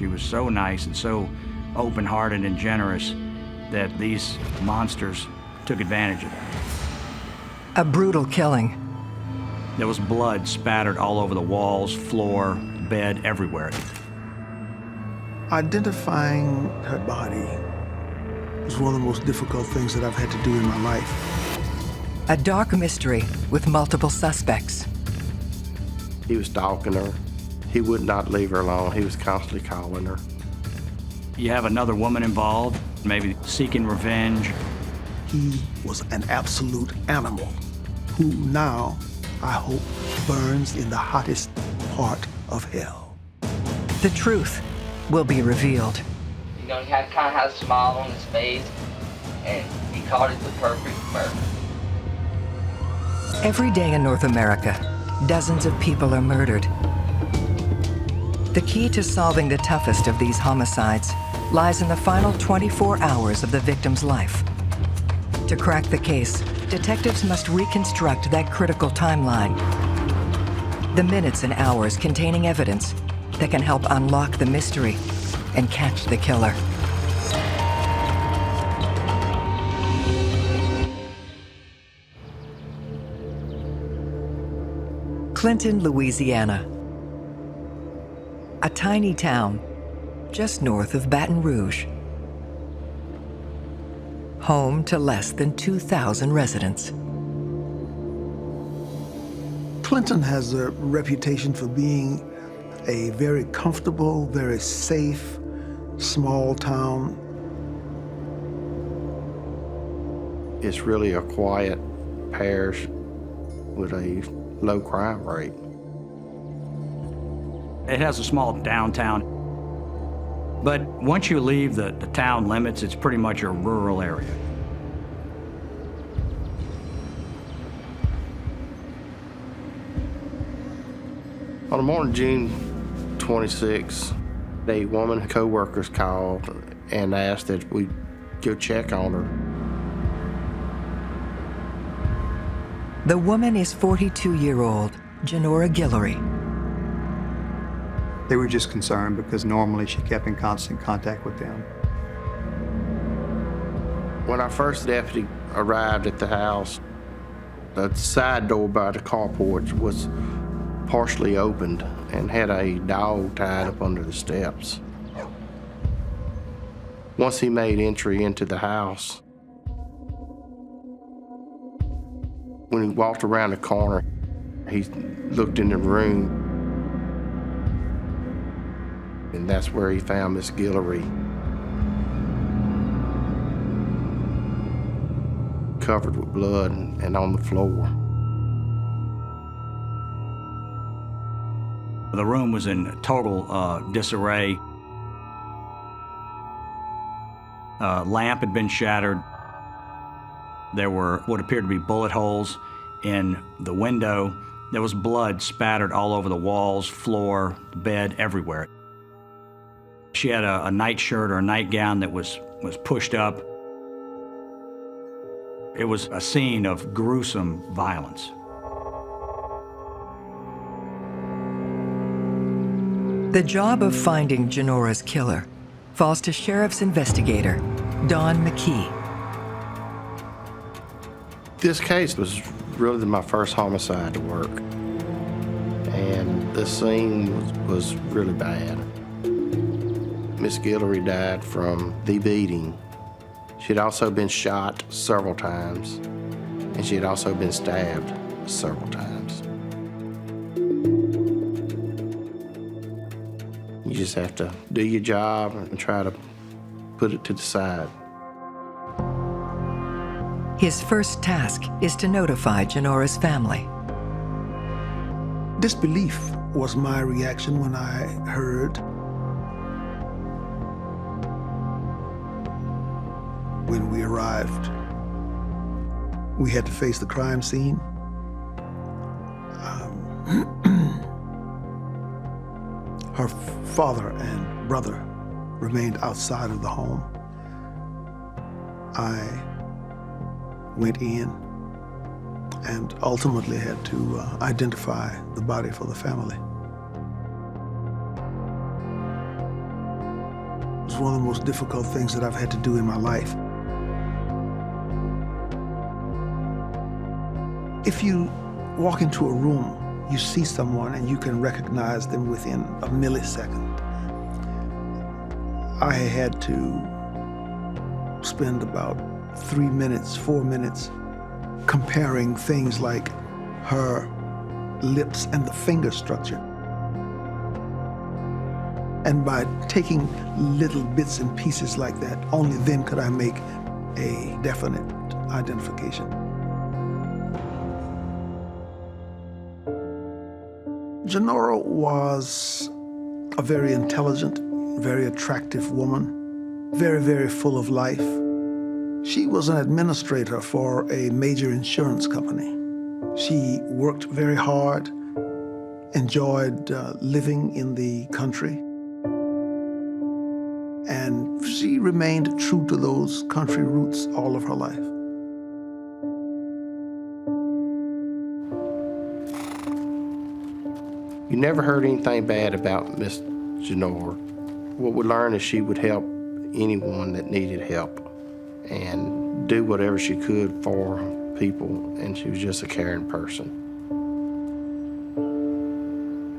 She was so nice and so open-hearted and generous that these monsters took advantage of her. A brutal killing. There was blood spattered all over the walls, floor, bed, everywhere. Identifying her body was one of the most difficult things that I've had to do in my life. A dark mystery with multiple suspects. He was stalking her. He would not leave her alone. He was constantly calling her. You have another woman involved, maybe seeking revenge. He was an absolute animal who now, I hope, burns in the hottest part of hell. The truth will be revealed. You know, he kind of had a smile on his face, and he called it the perfect murder. Every day in North America, dozens of people are murdered. The key to solving the toughest of these homicides lies in the final 24 hours of the victim's life. To crack the case, detectives must reconstruct that critical timeline. The minutes and hours containing evidence that can help unlock the mystery and catch the killer. Clinton, Louisiana. A tiny town just north of Baton Rouge. Home to less than 2,000 residents. Clinton has a reputation for being a very comfortable, very safe, small town. It's really a quiet parish with a low crime rate. It has a small downtown, but once you leave the town limits, it's pretty much a rural area. On the morning of June 26, a woman co-workers called and asked that we go check on her. The woman is 42-year-old Janora Gillery. They were just concerned because normally she kept in constant contact with them. When our first deputy arrived at the house, the side door by the carport was partially opened and had a dog tied up under the steps. Once he made entry into the house, when he walked around the corner, he looked in the room, and that's where he found Miss Gillery, covered with blood and on the floor. The room was in total disarray. Lamp had been shattered. There were what appeared to be bullet holes in the window. There was blood spattered all over the walls, floor, bed, everywhere. She had a nightshirt or a nightgown that was pushed up. It was a scene of gruesome violence. The job of finding Janora's killer falls to Sheriff's investigator, Don McKee. This case was really my first homicide to work, and the scene was really bad. Miss Gillery died from the beating. She'd also been shot several times, and she had also been stabbed several times. You just have to do your job and try to put it to the side. His first task is to notify Janora's family. Disbelief was my reaction when I heard. When we arrived, we had to face the crime scene. Her father and brother remained outside of the home. I went in and ultimately had to identify the body for the family. It's one of the most difficult things that I've had to do in my life. If you walk into a room, you see someone and you can recognize them within a millisecond. I had to spend about 3 minutes, 4 minutes comparing things like her lips and the finger structure. And by taking little bits and pieces like that, only then could I make a definite identification. Janora was a very intelligent, very attractive woman, very, very full of life. She was an administrator for a major insurance company. She worked very hard, enjoyed living in the country, and she remained true to those country roots all of her life. You never heard anything bad about Miss Janora. What we learned is she would help anyone that needed help and do whatever she could for people, and she was just a caring person.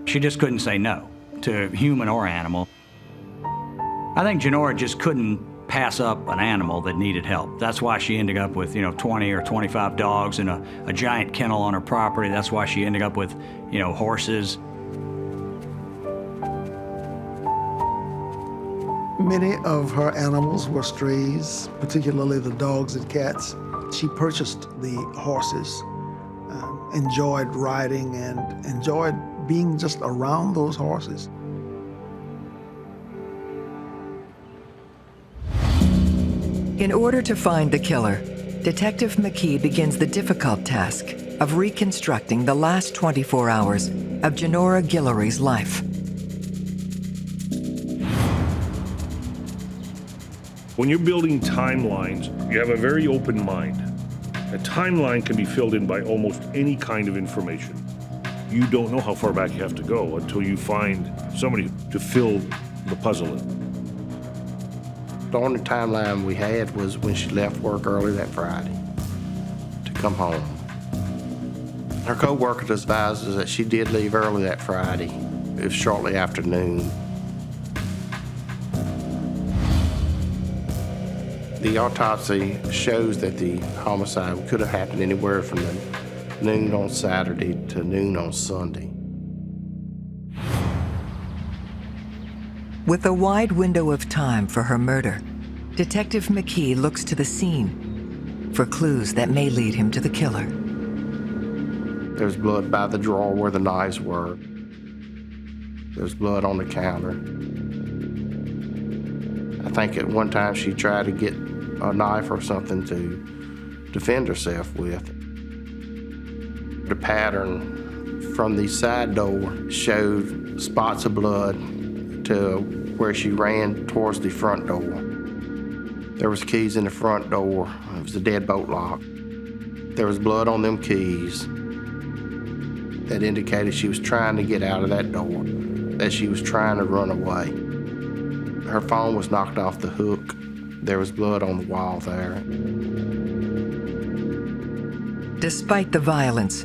She just couldn't say no to human or animal. I think Janora just couldn't pass up an animal that needed help. That's why she ended up with, 20 or 25 dogs and a giant kennel on her property. That's why she ended up with, horses. Many of her animals were strays, particularly the dogs and cats. She purchased the horses, enjoyed riding and enjoyed being just around those horses. In order to find the killer, Detective McKee begins the difficult task of reconstructing the last 24 hours of Janora Gillery's life. When you're building timelines, you have a very open mind. A timeline can be filled in by almost any kind of information. You don't know how far back you have to go until you find somebody to fill the puzzle in. The only timeline we had was when she left work early that Friday to come home. Her co-worker advised us that she did leave early that Friday. It was shortly after noon. The autopsy shows that the homicide could have happened anywhere from noon on Saturday to noon on Sunday. With a wide window of time for her murder, Detective McKee looks to the scene for clues that may lead him to the killer. There's blood by the drawer where the knives were. There's blood on the counter. I think at one time she tried to get a knife or something to defend herself with. The pattern from the side door showed spots of blood to where she ran towards the front door. There was keys in the front door. It was a deadbolt lock. There was blood on them keys that indicated she was trying to get out of that door, that she was trying to run away. Her phone was knocked off the hook. There was blood on the wall there. Despite the violence,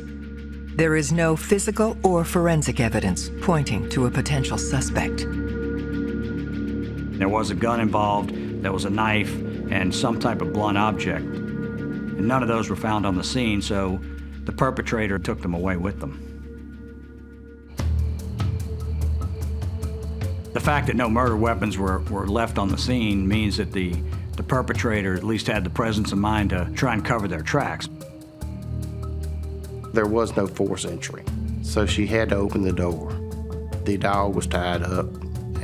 there is no physical or forensic evidence pointing to a potential suspect. There was a gun involved, there was a knife, and some type of blunt object. And none of those were found on the scene, so the perpetrator took them away with them. The fact that no murder weapons were left on the scene means that the perpetrator at least had the presence of mind to try and cover their tracks. There was no forced entry, so she had to open the door. The dog was tied up,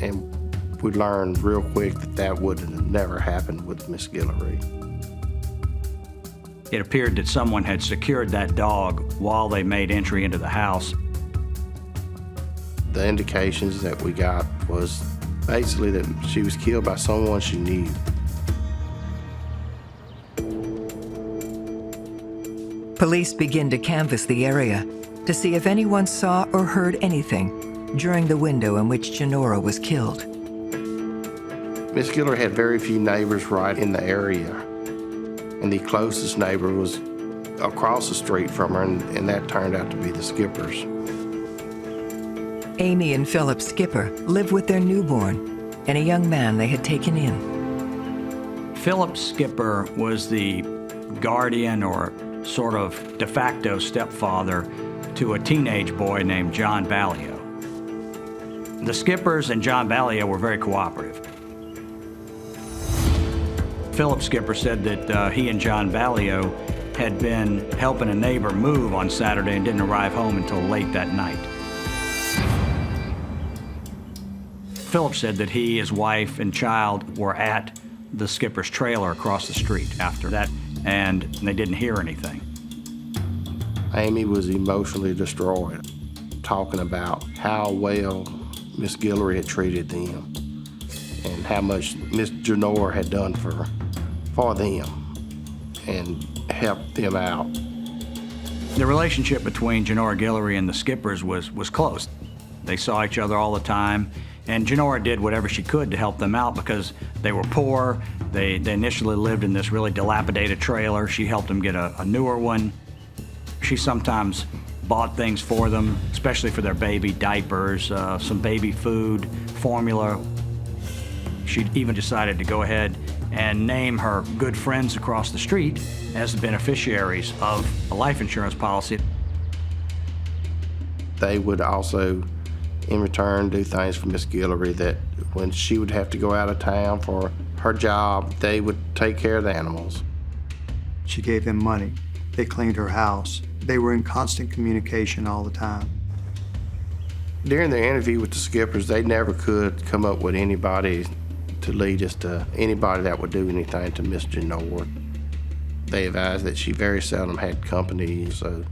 and we learned real quick that that would have never happened with Miss Gillery. It appeared that someone had secured that dog while they made entry into the house. The indications that we got was basically that she was killed by someone she knew. Police begin to canvass the area to see if anyone saw or heard anything during the window in which Janora was killed. Miss Gillery had very few neighbors right in the area, and the closest neighbor was across the street from her, and that turned out to be the Skippers. Amy and Philip Skipper live with their newborn and a young man they had taken in. Philip Skipper was the guardian or sort of de facto stepfather to a teenage boy named John Ballio. The Skippers and John Ballio were very cooperative. Philip Skipper said that he and John Ballio had been helping a neighbor move on Saturday and didn't arrive home until late that night. Philip said that he, his wife, and child were at the Skipper's trailer across the street after that, and they didn't hear anything. Amy was emotionally destroyed, talking about how well Miss Gillery had treated them and how much Miss Janora had done for them and helped them out. The relationship between Janora Gillery and the Skippers was close. They saw each other all the time, and Janora did whatever she could to help them out because they were poor. They initially lived in this really dilapidated trailer. She helped them get a newer one. She sometimes bought things for them, especially for their baby, diapers, some baby food, formula. She even decided to go ahead and name her good friends across the street as the beneficiaries of a life insurance policy. They would also, in return, do things for Miss Gillery that when she would have to go out of town for her job, they would take care of the animals. She gave them money. They cleaned her house. They were in constant communication all the time. During their interview with the Skippers, they never could come up with anybody to lead us to anybody that would do anything to Miss Janora. They advised that she very seldom had company, so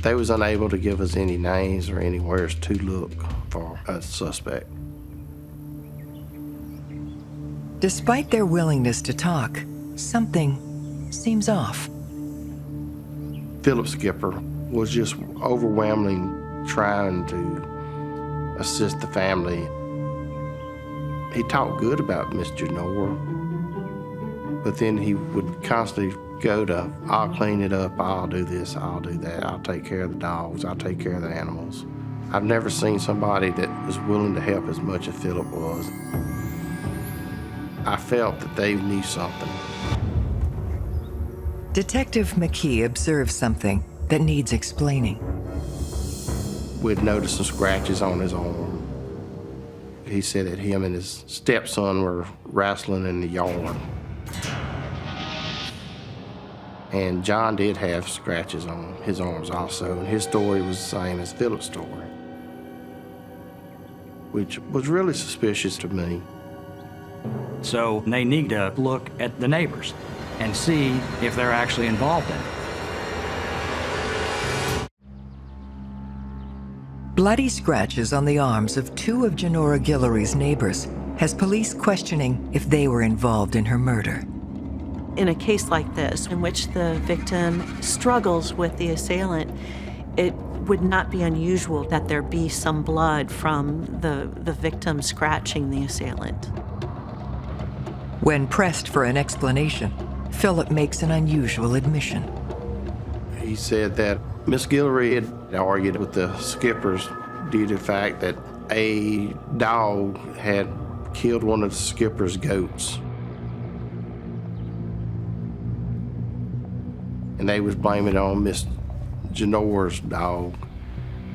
they was unable to give us any names or anywhere to look for a suspect. Despite their willingness to talk, something seems off. Philip Skipper was just overwhelmingly trying to assist the family. He talked good about Miss Janora, but then he would constantly go to, I'll clean it up, I'll do this, I'll do that, I'll take care of the dogs, I'll take care of the animals. I've never seen somebody that was willing to help as much as Philip was. I felt that they knew something. Detective McKee observes something that needs explaining. We'd noticed some scratches on his arm. He said that him and his stepson were wrestling in the yard. And John did have scratches on his arms also, and his story was the same as Philip's story, which was really suspicious to me. So they need to look at the neighbors and see if they're actually involved in it. Bloody scratches on the arms of two of Janora Gillery's neighbors has police questioning if they were involved in her murder. In a case like this, in which the victim struggles with the assailant, it would not be unusual that there be some blood from the victim scratching the assailant. When pressed for an explanation, Philip makes an unusual admission. He said that Miss Gillery had argued with the Skippers due to the fact that a dog had killed one of the Skippers' goats. And they was blaming it on Miss Janora's dog.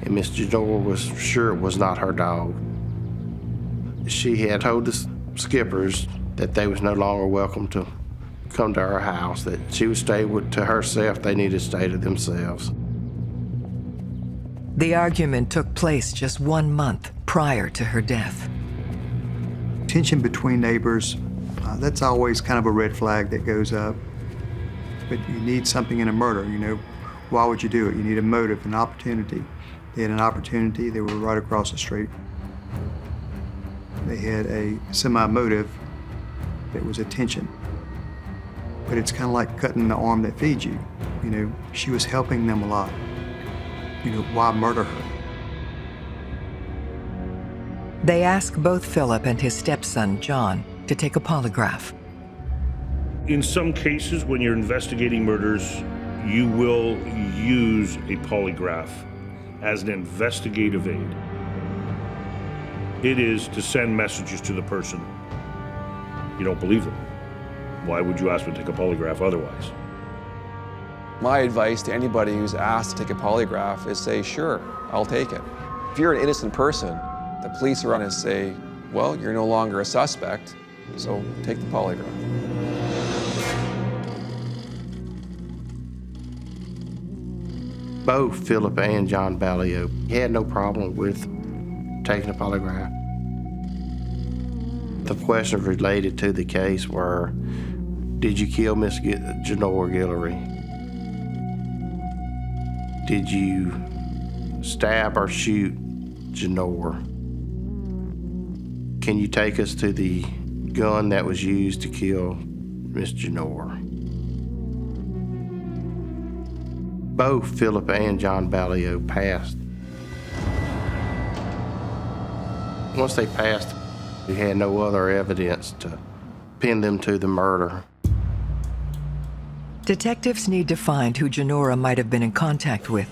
And Miss Janora was sure it was not her dog. She had told the Skippers that they was no longer welcome to come to her house, that she would stay to herself, they needed to stay to themselves. The argument took place just 1 month prior to her death. Tension between neighbors, that's always kind of a red flag that goes up. But you need something in a murder, you know. Why would you do it? You need a motive, an opportunity. They had an opportunity, they were right across the street. They had a semi-motive that was a tension. But it's kind of like cutting the arm that feeds you. You know, she was helping them a lot. You know, why murder her? They ask both Philip and his stepson, John, to take a polygraph. In some cases, when you're investigating murders, you will use a polygraph as an investigative aid. It is to send messages to the person. You don't believe them. Why would you ask them to take a polygraph otherwise? My advice to anybody who's asked to take a polygraph is say, sure, I'll take it. If you're an innocent person, the police are going to say, well, you're no longer a suspect, so take the polygraph. Both Philip and John Ballio had no problem with taking a polygraph. The questions related to the case were, did you kill Miss Janora Gillery? Did you stab or shoot Janora? Can you take us to the gun that was used to kill Miss Janora? Both Philip and John Ballio passed. Once they passed, we had no other evidence to pin them to the murder. Detectives need to find who Janora might have been in contact with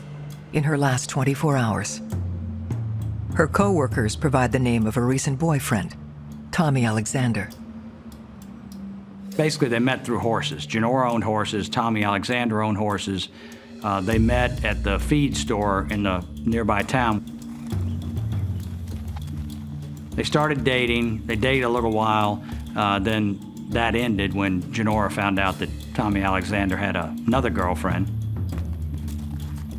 in her last 24 hours. Her co-workers provide the name of a recent boyfriend, Tommy Alexander. Basically, they met through horses. Janora owned horses, Tommy Alexander owned horses. They met at the feed store in the nearby town. They started dating. They dated a little while. Then that ended when Janora found out that Tommy Alexander had another girlfriend.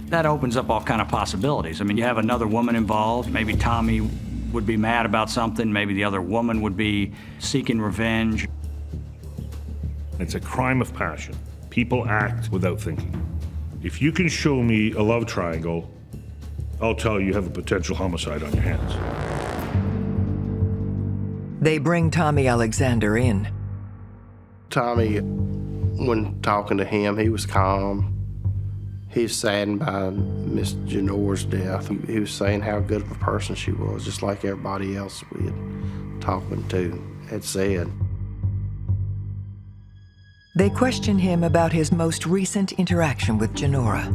That opens up all kind of possibilities. I mean, you have another woman involved. Maybe Tommy would be mad about something. Maybe the other woman would be seeking revenge. It's a crime of passion. People act without thinking. If you can show me a love triangle, I'll tell you have a potential homicide on your hands. They bring Tommy Alexander in. Tommy, when talking to him, he was calm. He was saddened by Miss Janora's death. He was saying how good of a person she was, just like everybody else we had talking to had said. They question him about his most recent interaction with Janora.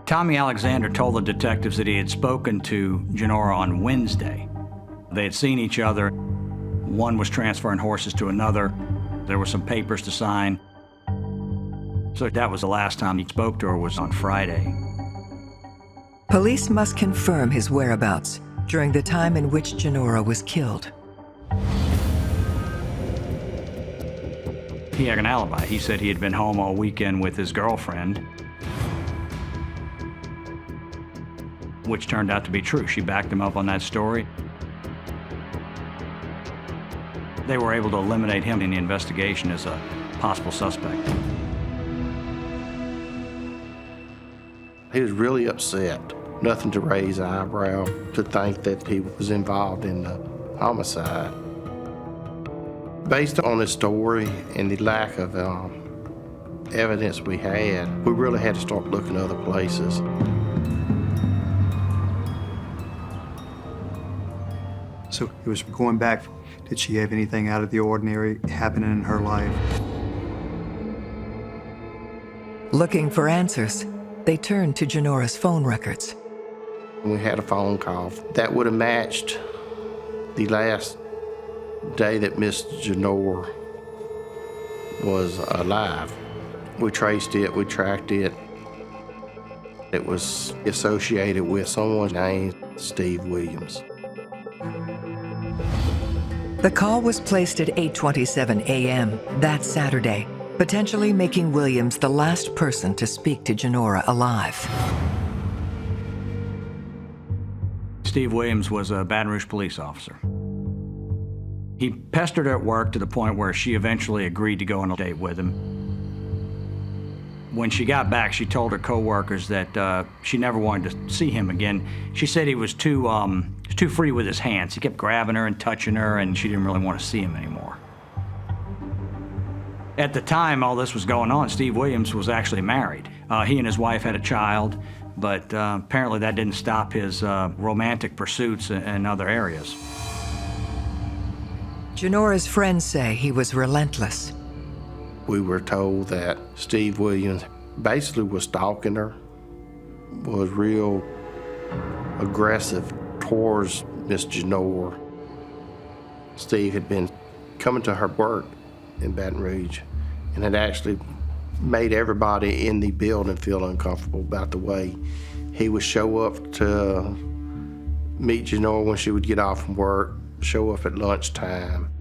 Tommy Alexander told the detectives that he had spoken to Janora on Wednesday. They had seen each other. One was transferring horses to another. There were some papers to sign. So that was the last time he spoke to her, was on Friday. Police must confirm his whereabouts during the time in which Janora was killed. He had an alibi. He said he had been home all weekend with his girlfriend, which turned out to be true. She backed him up on that story. They were able to eliminate him in the investigation as a possible suspect. He was really upset. Nothing to raise an eyebrow to think that he was involved in the homicide. Based on his story and the lack of evidence we had, we really had to start looking other places. So it was going back, did she have anything out of the ordinary happening in her life? Looking for answers, they turned to Janora's phone records. We had a phone call that would have matched the last day that Miss Janora was alive. We traced it, we tracked it. It was associated with someone named Steve Williams. The call was placed at 8:27 a.m. that Saturday, potentially making Williams the last person to speak to Janora alive. Steve Williams was a Baton Rouge police officer. He pestered her at work to the point where she eventually agreed to go on a date with him. When she got back, she told her coworkers that she never wanted to see him again. She said he was too free with his hands. He kept grabbing her and touching her, and she didn't really want to see him anymore. At the time all this was going on, Steve Williams was actually married. He and his wife had a child, but apparently that didn't stop his romantic pursuits in other areas. Janora's friends say he was relentless. We were told that Steve Williams basically was stalking her, was real aggressive towards Miss Janora. Steve had been coming to her work in Baton Rouge and had actually made everybody in the building feel uncomfortable about the way he would show up to meet Janora when she would get off from work, show up at lunchtime.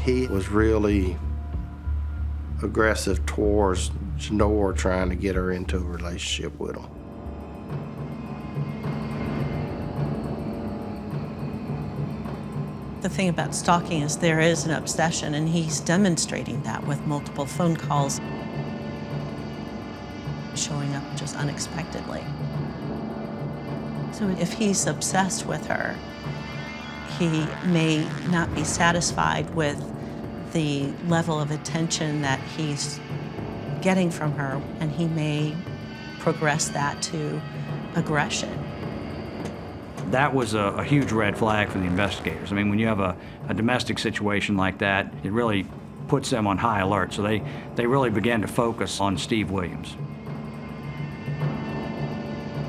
He was really aggressive towards Janora, trying to get her into a relationship with him. The thing about stalking is there is an obsession, and he's demonstrating that with multiple phone calls, showing up just unexpectedly. So if he's obsessed with her, he may not be satisfied with the level of attention that he's getting from her, and he may progress that to aggression. That was a huge red flag for the investigators. I mean, when you have a domestic situation like that, it really puts them on high alert. So they really began to focus on Steve Williams.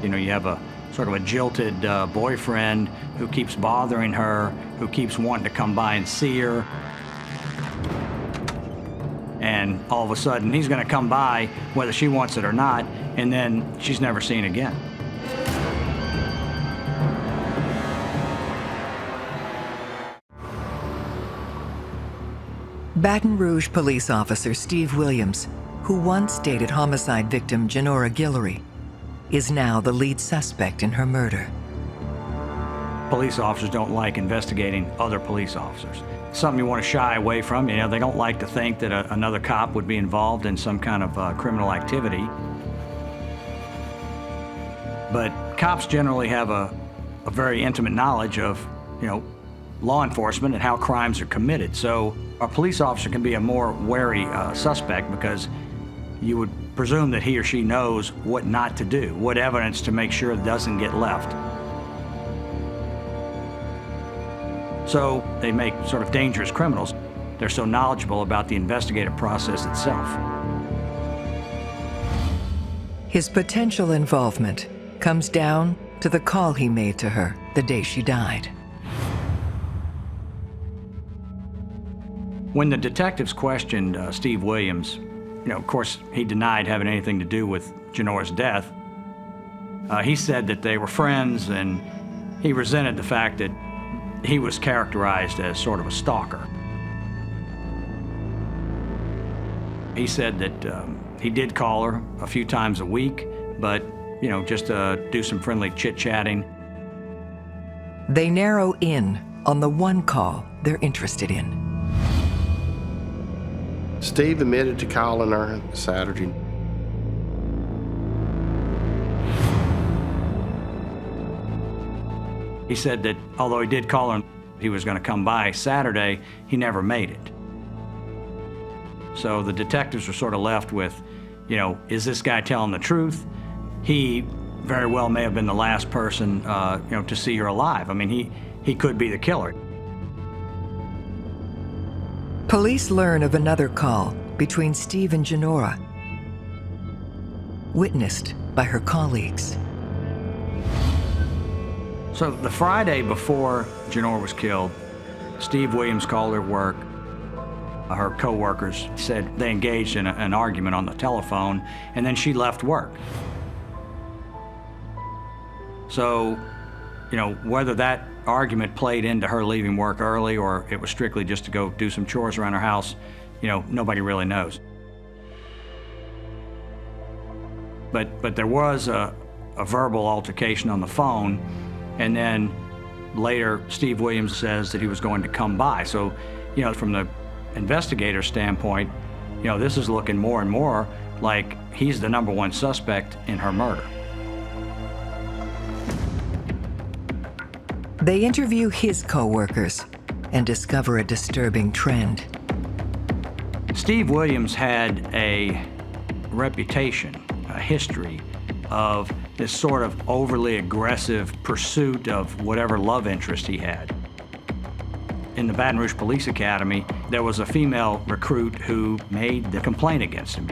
You know, you have a sort of a jilted boyfriend who keeps bothering her, who keeps wanting to come by and see her. And all of a sudden, he's going to come by whether she wants it or not, and then she's never seen again. Baton Rouge police officer Steve Williams, who once dated homicide victim Janora Gillery, is now the lead suspect in her murder. Police officers don't like investigating other police officers. It's something you want to shy away from. You know, they don't like to think that another cop would be involved in some kind of criminal activity. But cops generally have a very intimate knowledge of, you know, law enforcement and how crimes are committed. So a police officer can be a more wary suspect, because you would presume that he or she knows what not to do, what evidence to make sure it doesn't get left. So they make sort of dangerous criminals. They're so knowledgeable about the investigative process itself. His potential involvement comes down to the call he made to her the day she died. When the detectives questioned Steve Williams, you know, of course, he denied having anything to do with Janora's death. He said that they were friends, and he resented the fact that he was characterized as sort of a stalker. He said that he did call her a few times a week, but, you know, just do some friendly chit-chatting. They narrow in on the one call they're interested in. Steve admitted to calling her Saturday. He said that although he did call her, he was going to come by Saturday, he never made it. So the detectives were sort of left with, you know, is this guy telling the truth? He very well may have been the last person, you know, to see her alive. I mean, he could be the killer. Police learn of another call between Steve and Janora, witnessed by her colleagues. So the Friday before Janora was killed, Steve Williams called her work. Her co-workers said they engaged in an argument on the telephone, and then she left work. So, you know, whether that argument played into her leaving work early or it was strictly just to go do some chores around her house, you know, nobody really knows. But there was a verbal altercation on the phone, and then later Steve Williams says that he was going to come by. So, you know, from the investigator's standpoint, you know, this is looking more and more like he's the #1 suspect in her murder. They interview his co-workers and discover a disturbing trend. Steve Williams had a reputation, a history of this sort of overly aggressive pursuit of whatever love interest he had. In the Baton Rouge Police Academy, there was a female recruit who made the complaint against him.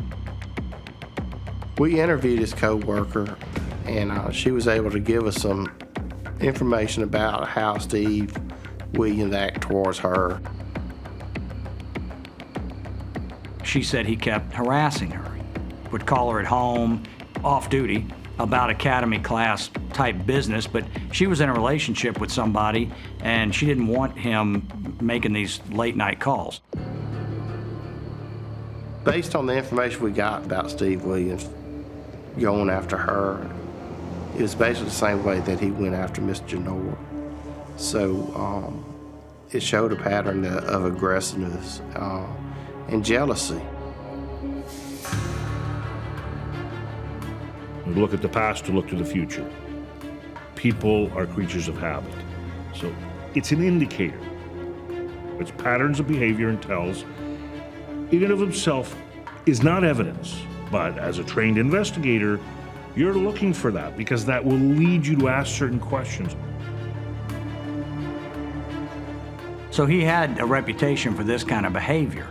We interviewed his co-worker, and she was able to give us some information about how Steve Williams acted towards her. She said he kept harassing her, would call her at home, off duty, about academy class type business, but she was in a relationship with somebody and she didn't want him making these late night calls. Based on the information we got about Steve Williams going after her, it was basically the same way that he went after Miss Janora. So it showed a pattern of aggressiveness and jealousy. We look at the past to look to the future. People are creatures of habit. So it's an indicator. It's patterns of behavior and tells. In and of itself is not evidence, but as a trained investigator, you're looking for that because that will lead you to ask certain questions. So he had a reputation for this kind of behavior.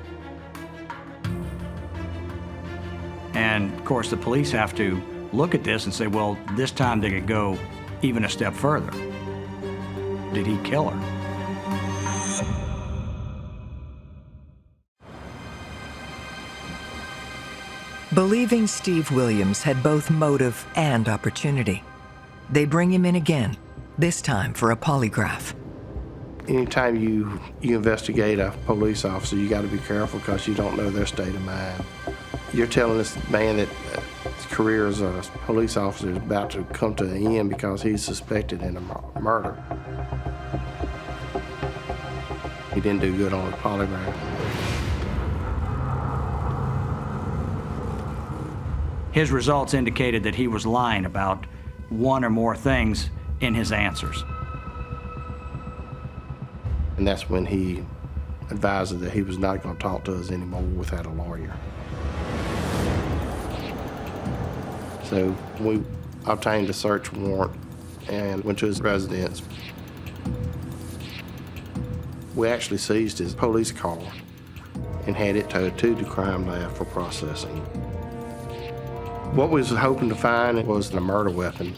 And of course the police have to look at this and say, well, this time they could go even a step further. Did he kill her? Believing Steve Williams had both motive and opportunity, they bring him in again, this time for a polygraph. Anytime you investigate a police officer, you got to be careful because you don't know their state of mind. You're telling this man that his career as a police officer is about to come to an end because he's suspected in a murder. He didn't do good on the polygraph. His results indicated that he was lying about one or more things in his answers. And that's when he advised that he was not going to talk to us anymore without a lawyer. So we obtained a search warrant and went to his residence. We actually seized his police car and had it towed to the crime lab for processing. What we was hoping to find was a murder weapon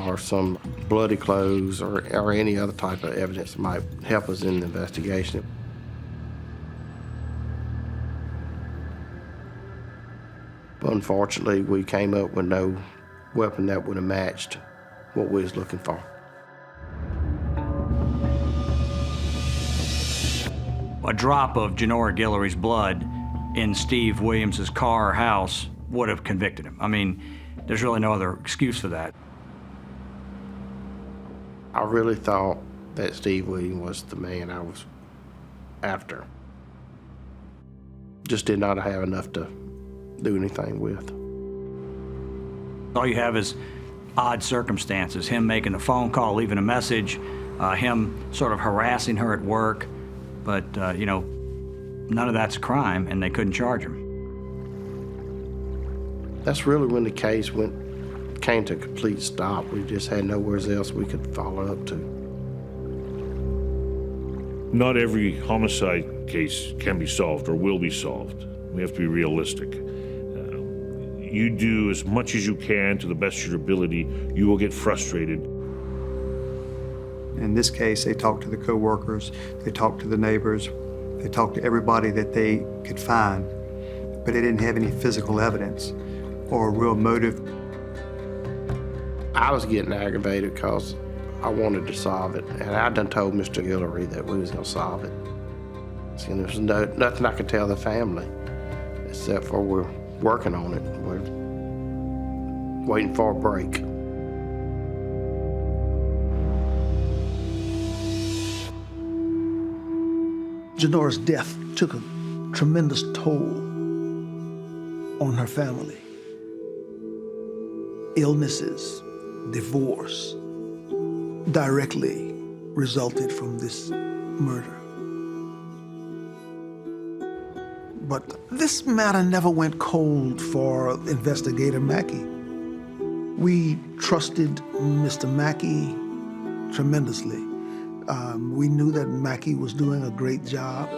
or some bloody clothes or any other type of evidence that might help us in the investigation. Unfortunately, we came up with no weapon that would have matched what we was looking for. A drop of Janora Gillery's blood in Steve Williams's car or house would have convicted him. I mean, there's really no other excuse for that. I really thought that Steve Williams was the man I was after. Just did not have enough to do anything with. All you have is odd circumstances, him making a phone call, leaving a message, him sort of harassing her at work, but you know, none of that's a crime and they couldn't charge him. That's really when the case came to a complete stop. We just had nowhere else we could follow up to. Not every homicide case can be solved or will be solved. We have to be realistic. You do as much as you can to the best of your ability. You will get frustrated. In this case, they talked to the co-workers, they talked to the neighbors, they talked to everybody that they could find, but they didn't have any physical evidence or a real motive. I was getting aggravated because I wanted to solve it, and I done told Mr. Gillery that we was gonna solve it. And there's nothing I could tell the family, except for we're working on it. We're waiting for a break. Janora's death took a tremendous toll on her family. Illnesses, divorce, directly resulted from this murder. But this matter never went cold for Investigator Mackey. We trusted Mr. Mackey tremendously. We knew that Mackie was doing a great job.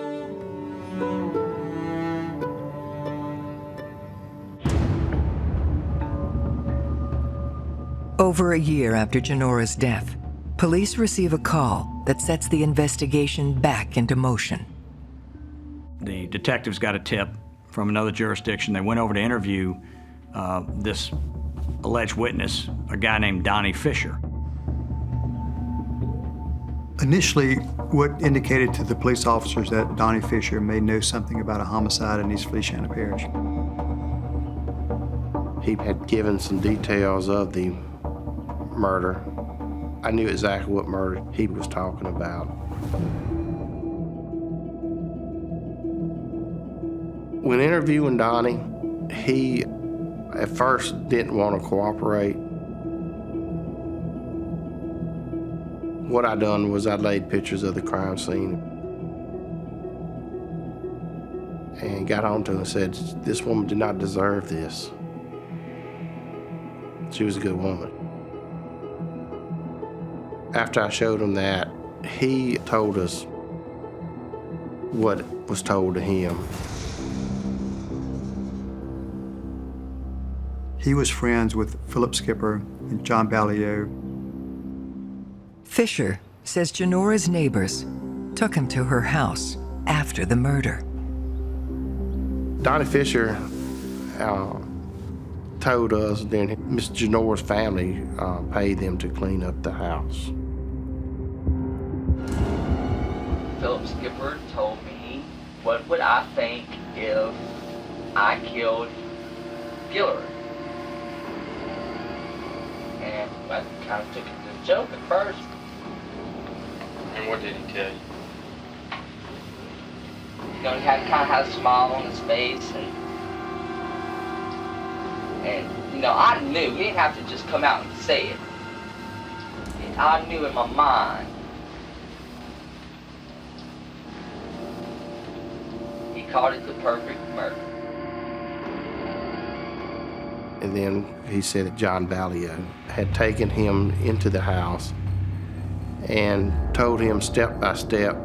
Over a year after Janora's death, police receive a call that sets the investigation back into motion. The detectives got a tip from another jurisdiction. They went over to interview this alleged witness, a guy named Donnie Fisher. Initially, what indicated to the police officers that Donnie Fisher may know something about a homicide in East Feliciana Parish. He had given some details of the murder. I knew exactly what murder he was talking about. When interviewing Donnie, he at first didn't want to cooperate. What I done was I laid pictures of the crime scene and got on to him and said, this woman did not deserve this. She was a good woman. After I showed him that, he told us what was told to him. He was friends with Philip Skipper and John Ballio. Fisher says Janora's neighbors took him to her house after the murder. Donnie Fisher told us then Miss Janora's family paid them to clean up the house. Philip Skipper told me, what would I think if I killed Gillery? And I kind of took it as a joke at first. And what did he tell you? You know, he kind of had a smile on his face, and you know, I knew. He didn't have to just come out and say it. I knew in my mind. He called it the perfect murder. And then he said that John Ballio had taken him into the house and told him step by step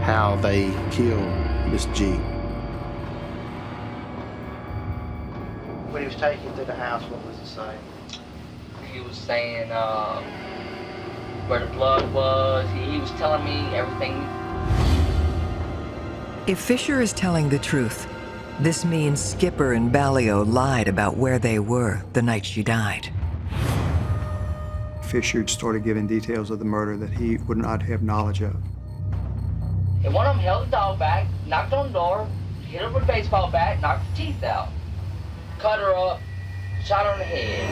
how they killed Miss G. When he was taken to the house, what was he saying? He was saying where the blood was. He was telling me everything. If Fisher is telling the truth, this means Skipper and Ballio lied about where they were the night she died. Fisher started giving details of the murder that he would not have knowledge of. And one of them held the dog back, knocked on the door, hit her with a baseball bat, knocked her teeth out, cut her up, shot her in the head.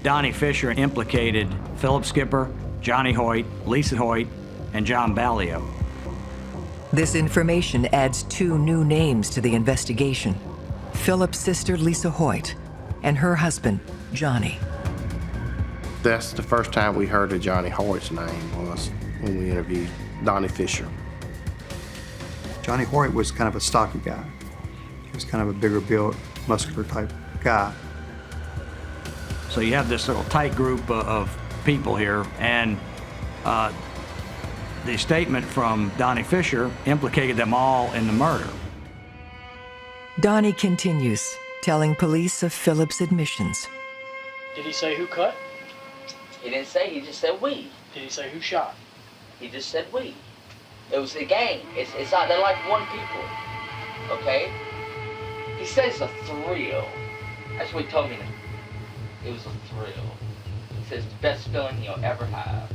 Donnie Fisher implicated Philip Skipper, Johnny Hoyt, Lisa Hoyt, and John Ballio. This information adds 2 new names to the investigation: Philip's sister, Lisa Hoyt, and her husband, Johnny. That's the first time we heard of Johnny Hoyt's name was when we interviewed Donnie Fisher. Johnny Hoyt was kind of a stocky guy. He was kind of a bigger built, muscular type guy. So you have this little tight group of people here, and the statement from Donnie Fisher implicated them all in the murder. Donnie continues, telling police of Philip's admissions. Did he say who cut? He didn't say, he just said we. Did he say who shot? He just said we. It was a gang. It's not, they're like one people, okay? He said it's a thrill. That's what he told me. It was a thrill. He says it's the best feeling he'll ever have.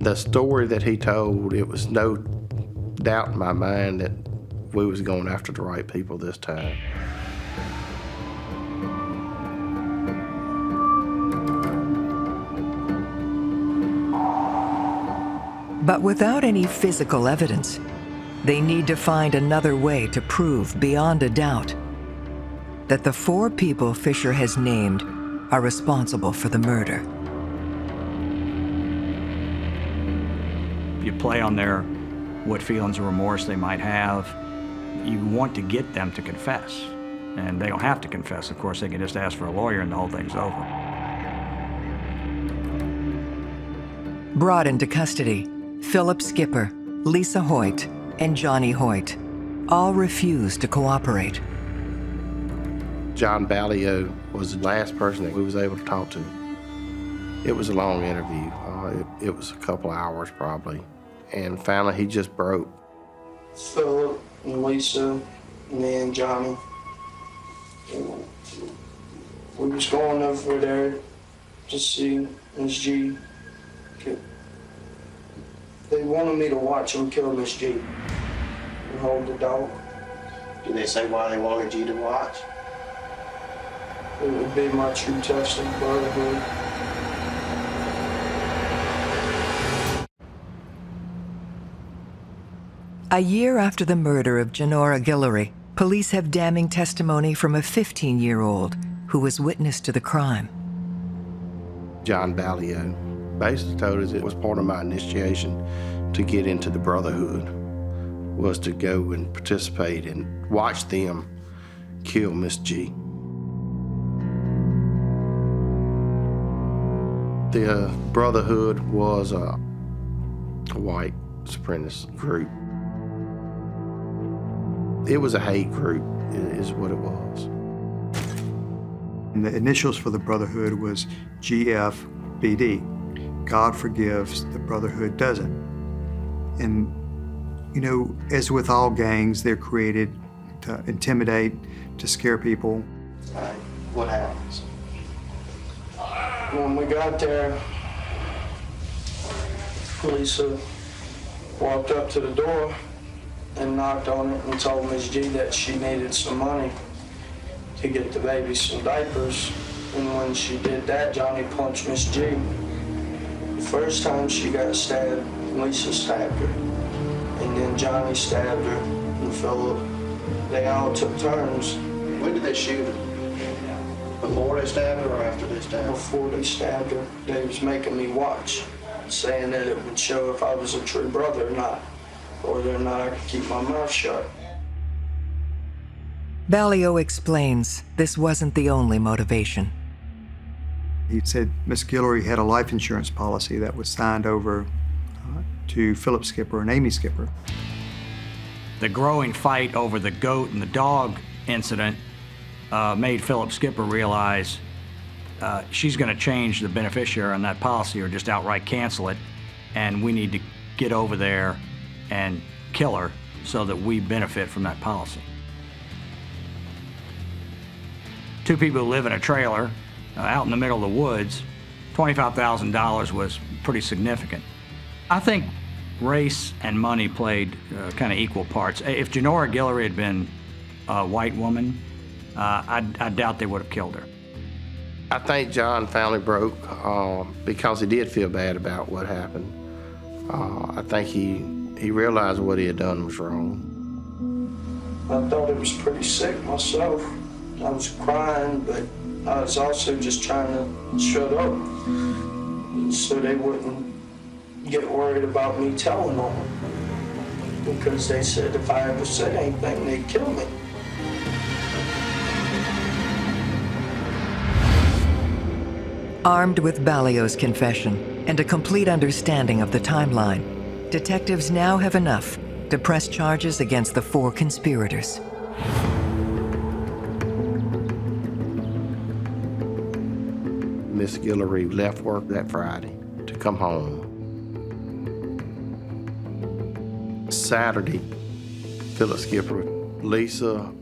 The story that he told, it was no doubt in my mind that we was going after the right people this time. But without any physical evidence, they need to find another way to prove beyond a doubt that the 4 people Fisher has named are responsible for the murder. You play on what feelings of remorse they might have. You want to get them to confess. And they don't have to confess, of course. They can just ask for a lawyer and the whole thing's over. Brought into custody, Philip Skipper, Lisa Hoyt, and Johnny Hoyt all refused to cooperate. John Ballio was the last person that we was able to talk to. It was a long interview. It was a couple hours probably. And finally he just broke. Philip and Lisa, me and Johnny, we was going over there to see Miss G. They wanted me to watch them kill Miss G and hold the dog. Did they say why they wanted you to watch? It would be my true test of brotherhood. A year after the murder of Janora Gillery, police have damning testimony from a 15-year-old who was witness to the crime. John Ballio basically told us it was part of my initiation to get into the brotherhood, was to go and participate and watch them kill Miss G. The brotherhood was a white supremacist group. It was a hate group, is what it was. And the initials for the Brotherhood was GFBD. God forgives, the Brotherhood doesn't. And, you know, as with all gangs, they're created to intimidate, to scare people. All right, what happens? When we got there, Lisa walked up to the door and knocked on it and told Miss G that she needed some money to get the baby some diapers. And when she did that, Johnny punched Miss G. The first time she got stabbed, Lisa stabbed her. And then Johnny stabbed her, and Philip. They all took turns. When did they shoot her? Before they stabbed her or after they stabbed her? Before they stabbed her, they was making me watch, saying that it would show if I was a true brother or not, or whether or not I could keep my mouth shut. Ballio explains this wasn't the only motivation. He said Miss Gillery had a life insurance policy that was signed over to Philip Skipper and Amy Skipper. The growing fight over the goat and the dog incident made Philip Skipper realize she's going to change the beneficiary on that policy or just outright cancel it, and we need to get over there and kill her so that we benefit from that policy. Two people who live in a trailer out in the middle of the woods, $25,000 was pretty significant. I think race and money played kind of equal parts. If Janora Gillery had been a white woman, I doubt they would have killed her. I think John finally broke because he did feel bad about what happened. I think he realized what he had done was wrong. I thought it was pretty sick myself. I was crying, but I was also just trying to shut up so they wouldn't get worried about me telling them. Because they said if I ever said anything, they'd kill me. Armed with Ballio's confession and a complete understanding of the timeline, detectives now have enough to press charges against the 4 conspirators. Miss Gillery left work that Friday to come home. Saturday, Philip Skipper, Lisa,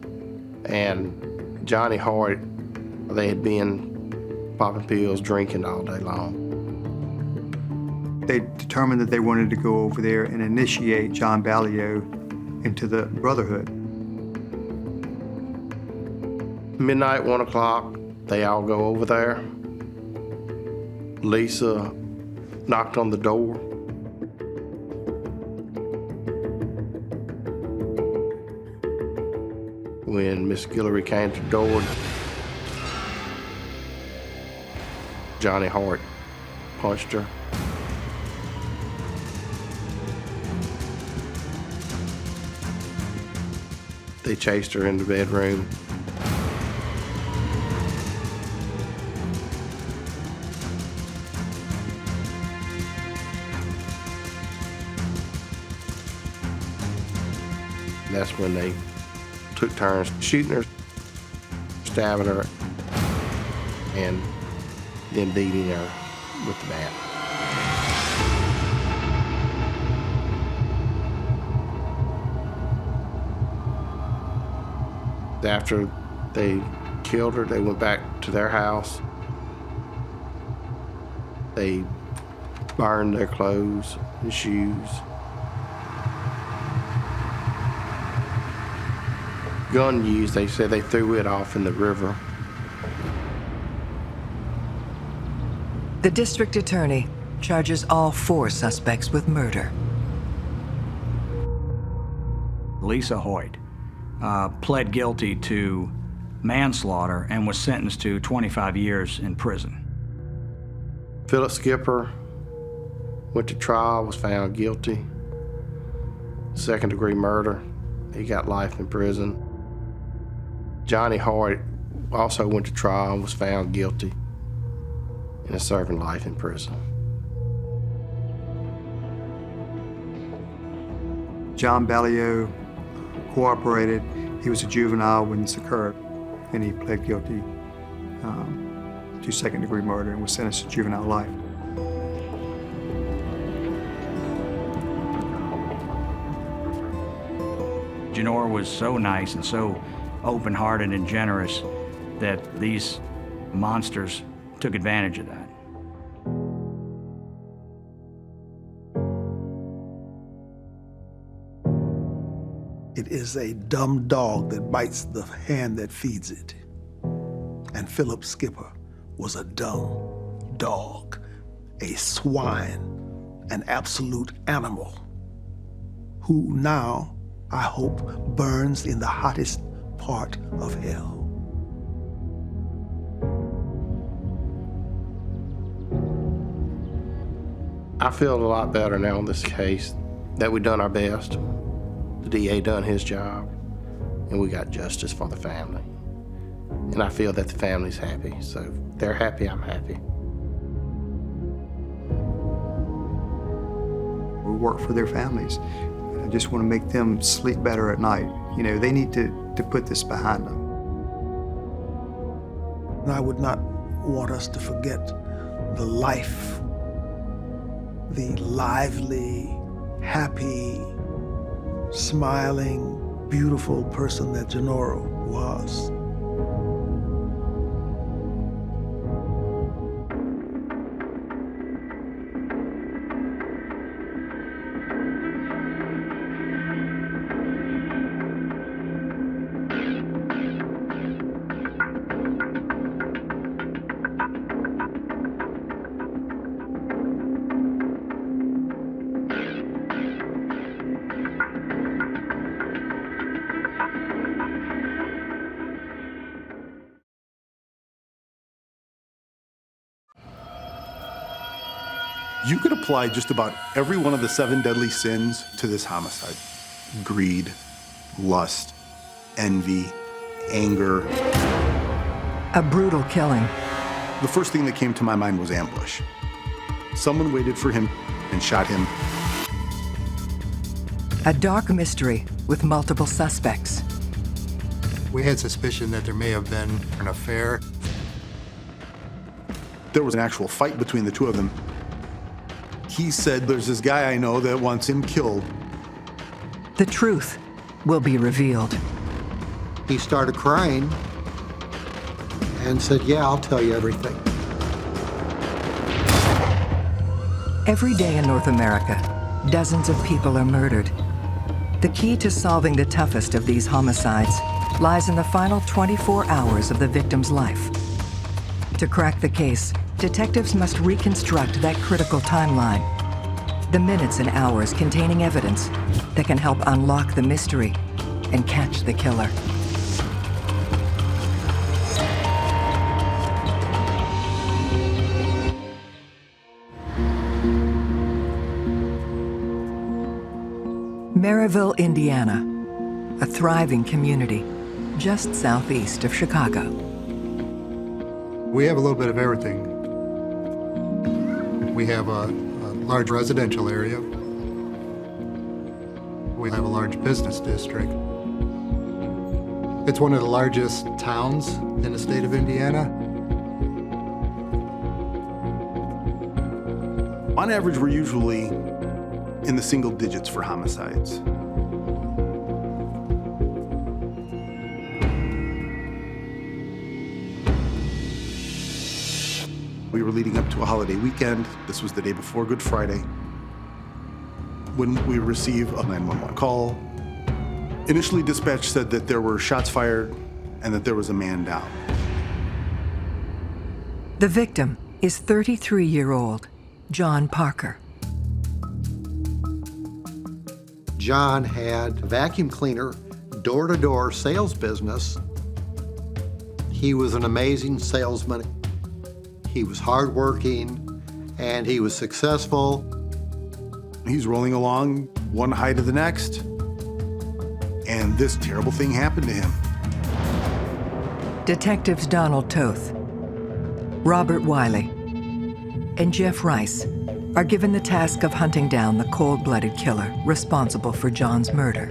and Johnny Hoyt, they had been popping pills, drinking all day long. They determined that they wanted to go over there and initiate John Ballio into the Brotherhood. Midnight, 1 o'clock, they all go over there. Lisa knocked on the door. When Miss Gillery came to the door, Johnny Hoyt punched her. They chased her in the bedroom. That's when they took turns shooting her, stabbing her, and then beating her with the bat. After they killed her, they went back to their house. They burned their clothes and shoes. Gun used, they said they threw it off in the river. The district attorney charges all 4 suspects with murder. Lisa Hoyt pled guilty to manslaughter and was sentenced to 25 years in prison. Philip Skipper went to trial, was found guilty. Second-degree murder, he got life in prison. Johnny Hoyt also went to trial and was found guilty and is serving life in prison. John Ballio cooperated. He was a juvenile when this occurred, and he pled guilty to second-degree murder and was sentenced to juvenile life. Janora was so nice and so open-hearted and generous that these monsters took advantage of that. It is a dumb dog that bites the hand that feeds it. And Philip Skipper was a dumb dog, a swine, an absolute animal, who now, I hope, burns in the hottest part of hell. I feel a lot better now in this case that we've done our best. The DA done his job, and we got justice for the family. And I feel that the family's happy, so if they're happy, I'm happy. We work for their families. I just want to make them sleep better at night. You know, they need to put this behind them. And I would not want us to forget the life, the lively, happy, smiling, beautiful person that Janora was. You could apply just about every one of the 7 deadly sins to this homicide. Greed, lust, envy, anger. A brutal killing. The first thing that came to my mind was ambush. Someone waited for him and shot him. A dark mystery with multiple suspects. We had suspicion that there may have been an affair. There was an actual fight between the two of them. He said, "There's this guy I know that wants him killed." The truth will be revealed. He started crying and said, "Yeah, I'll tell you everything." Every day in North America, dozens of people are murdered. The key to solving the toughest of these homicides lies in the final 24 hours of the victim's life. To crack the case, detectives must reconstruct that critical timeline. The minutes and hours containing evidence that can help unlock the mystery and catch the killer. Marville, Indiana, a thriving community just southeast of Chicago. We have a little bit of everything. We have a large residential area. We have a large business district. It's one of the largest towns in the state of Indiana. On average, we're usually in the single digits for homicides. We were leading up to a holiday weekend. This was the day before Good Friday, when we received a 911 call. Initially, dispatch said that there were shots fired and that there was a man down. The victim is 33-year-old John Parker. John had a vacuum cleaner, door-to-door sales business. He was an amazing salesman. He was hardworking, and he was successful. He's rolling along one high to the next, and this terrible thing happened to him. Detectives Donald Toth, Robert Wiley, and Jeff Rice are given the task of hunting down the cold-blooded killer responsible for John's murder.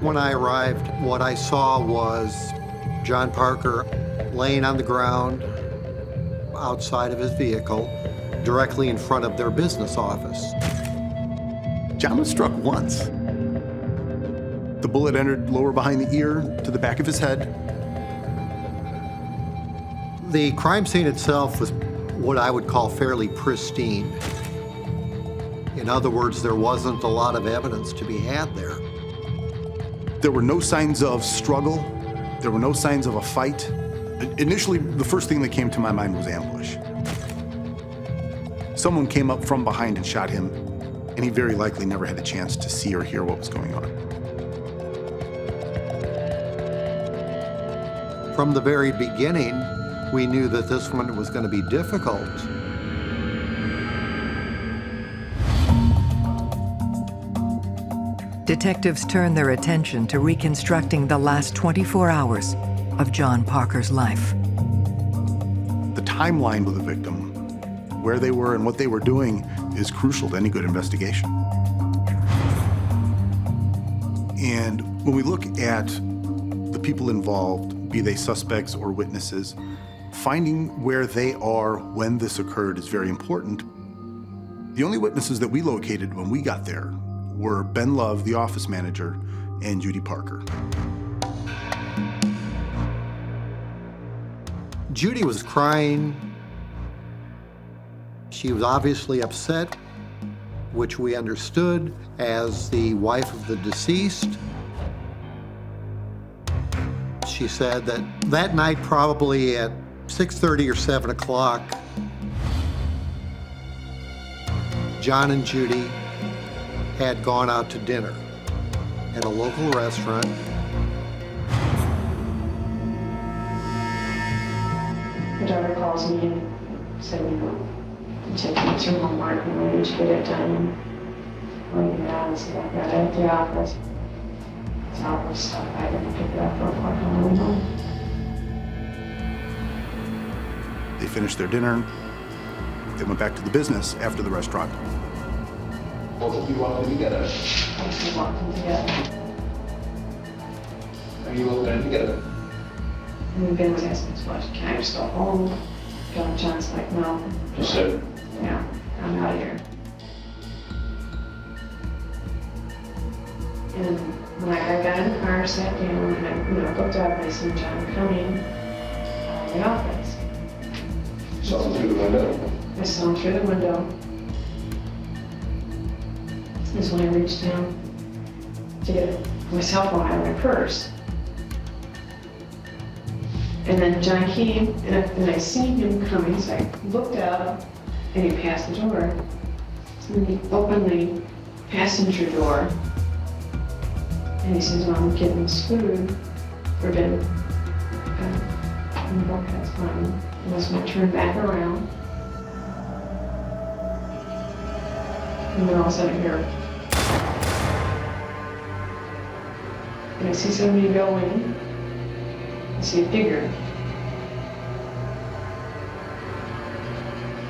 When I arrived, what I saw was John Parker laying on the ground outside of his vehicle, directly in front of their business office. John was struck once. The bullet entered lower behind the ear to the back of his head. The crime scene itself was what I would call fairly pristine. In other words, there wasn't a lot of evidence to be had there. There were no signs of struggle. There were no signs of a fight. Initially, the first thing that came to my mind was ambush. Someone came up from behind and shot him, and he very likely never had a chance to see or hear what was going on. From the very beginning, we knew that this one was going to be difficult. Detectives turn their attention to reconstructing the last 24 hours of John Parker's life. The timeline with the victim, where they were and what they were doing, is crucial to any good investigation. And when we look at the people involved, be they suspects or witnesses, finding where they are when this occurred is very important. The only witnesses that we located when we got there were Ben Love, the office manager, and Judy Parker. Judy was crying. She was obviously upset, which we understood as the wife of the deceased. She said that that night, probably at 6:30 or 7 o'clock, John and Judy had gone out to dinner at a local restaurant. My daughter calls me and said, you know, taking it to homework and we need to get it done. When you get out, I said, I've got it at the office. So I'll just stop by and pick it up real quick on the way home. They finished their dinner. They went back to the business after the restaurant. Both of you walked in together? We walked in together. Are you all in together? And Ben was asking us, well, can I just go home? John's like, no. Just so. Yeah, I'm out of here. And when I got in the car, sat down, and I looked up and I seen John coming out of the office. Saw him through the window? I saw him through the window. This is when I reached down to get my cell phone out of my purse. And then John came, and I seen him coming, so I looked up, and he passed the door. And he opened the passenger door, and he says, well, I'm getting this food for Ben. And the book, that's fine. And that's when I turned back around. And then all of a sudden I hear, and I see somebody go in. I see a figure.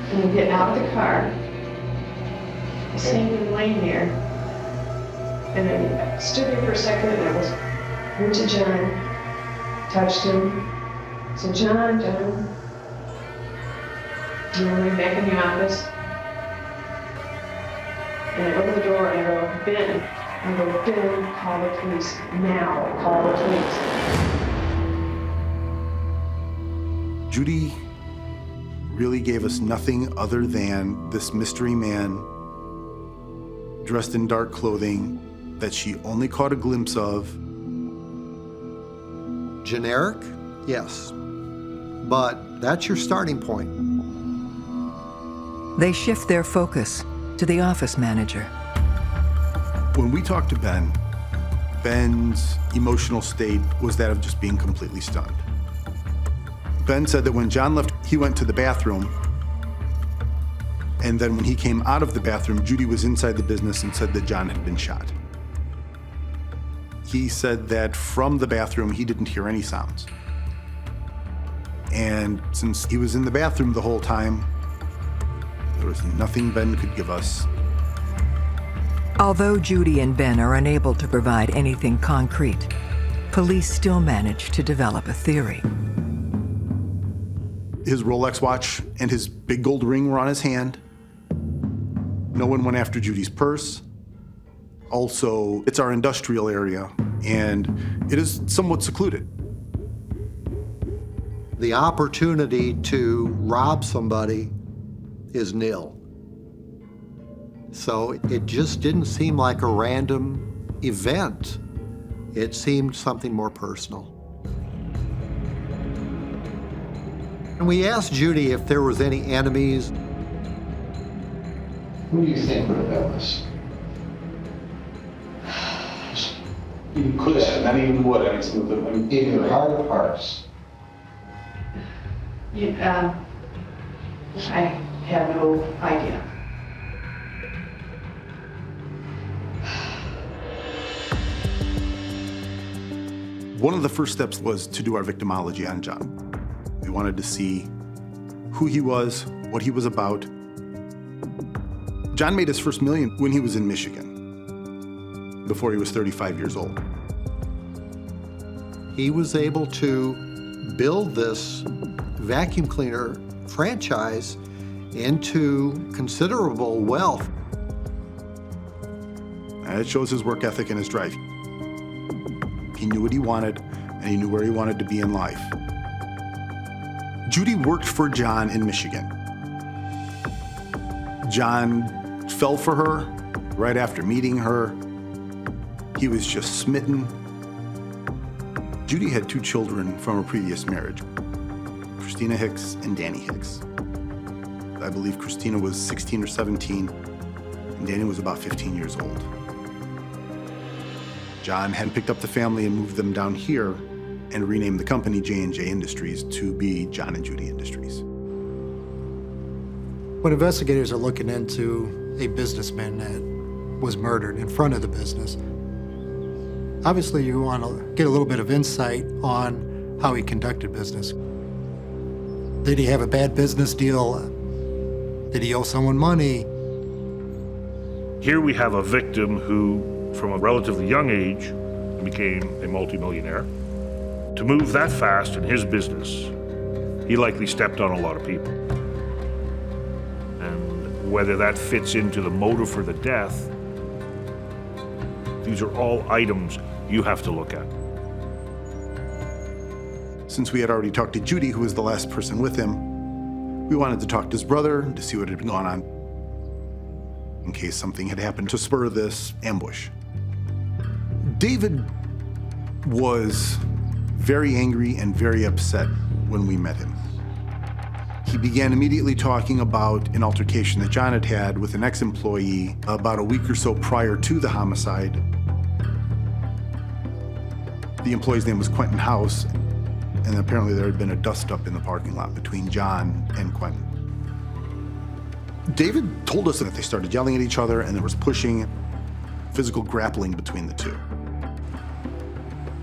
And I get out of the car, I seen him laying there. And I stood there for a second and went to John, touched him. I said, John, you want me back in the office? And I opened the door and I go, Ben. I go, Ben, call the police. Now, call the police. Judy really gave us nothing other than this mystery man dressed in dark clothing that she only caught a glimpse of. Generic? Yes. But that's your starting point. They shift their focus to the office manager. When we talked to Ben, Ben's emotional state was that of just being completely stunned. Ben said that when John left, he went to the bathroom, and then when he came out of the bathroom, Judy was inside the business and said that John had been shot. He said that from the bathroom, he didn't hear any sounds. And since he was in the bathroom the whole time, there was nothing Ben could give us. Although Judy and Ben are unable to provide anything concrete, police still manage to develop a theory. His Rolex watch and his big gold ring were on his hand. No one went after Judy's purse. Also, it's our industrial area, and it is somewhat secluded. The opportunity to rob somebody is nil. So it just didn't seem like a random event. It seemed something more personal. And we asked Judy if there was any enemies. Who do you think would have done this? You could have, not even would. I mean, some of them, in your heart of hearts. Yeah, I have no idea. One of the first steps was to do our victimology on John. We wanted to see who he was, what he was about. John made his first million when he was in Michigan, before he was 35 years old. He was able to build this vacuum cleaner franchise into considerable wealth. And it shows his work ethic and his drive. He knew what he wanted, and he knew where he wanted to be in life. Judy worked for John in Michigan. John fell for her right after meeting her. He was just smitten. Judy had 2 children from a previous marriage, Christina Hicks and Danny Hicks. I believe Christina was 16 or 17, and Danny was about 15 years old. John had picked up the family and moved them down here and renamed the company J&J Industries to be John and Judy Industries. When investigators are looking into a businessman that was murdered in front of the business, obviously you want to get a little bit of insight on how he conducted business. Did he have a bad business deal? Did he owe someone money? Here we have a victim who, from a relatively young age, became a multimillionaire. To move that fast in his business, he likely stepped on a lot of people. And whether that fits into the motive for the death, these are all items you have to look at. Since we had already talked to Judy, who was the last person with him, we wanted to talk to his brother to see what had gone on in case something had happened to spur this ambush. David was very angry and very upset when we met him. He began immediately talking about an altercation that John had had with an ex-employee about a week or so prior to the homicide. The employee's name was Quentin House, and apparently there had been a dust-up in the parking lot between John and Quentin. David told us that they started yelling at each other and there was pushing, physical grappling between the two.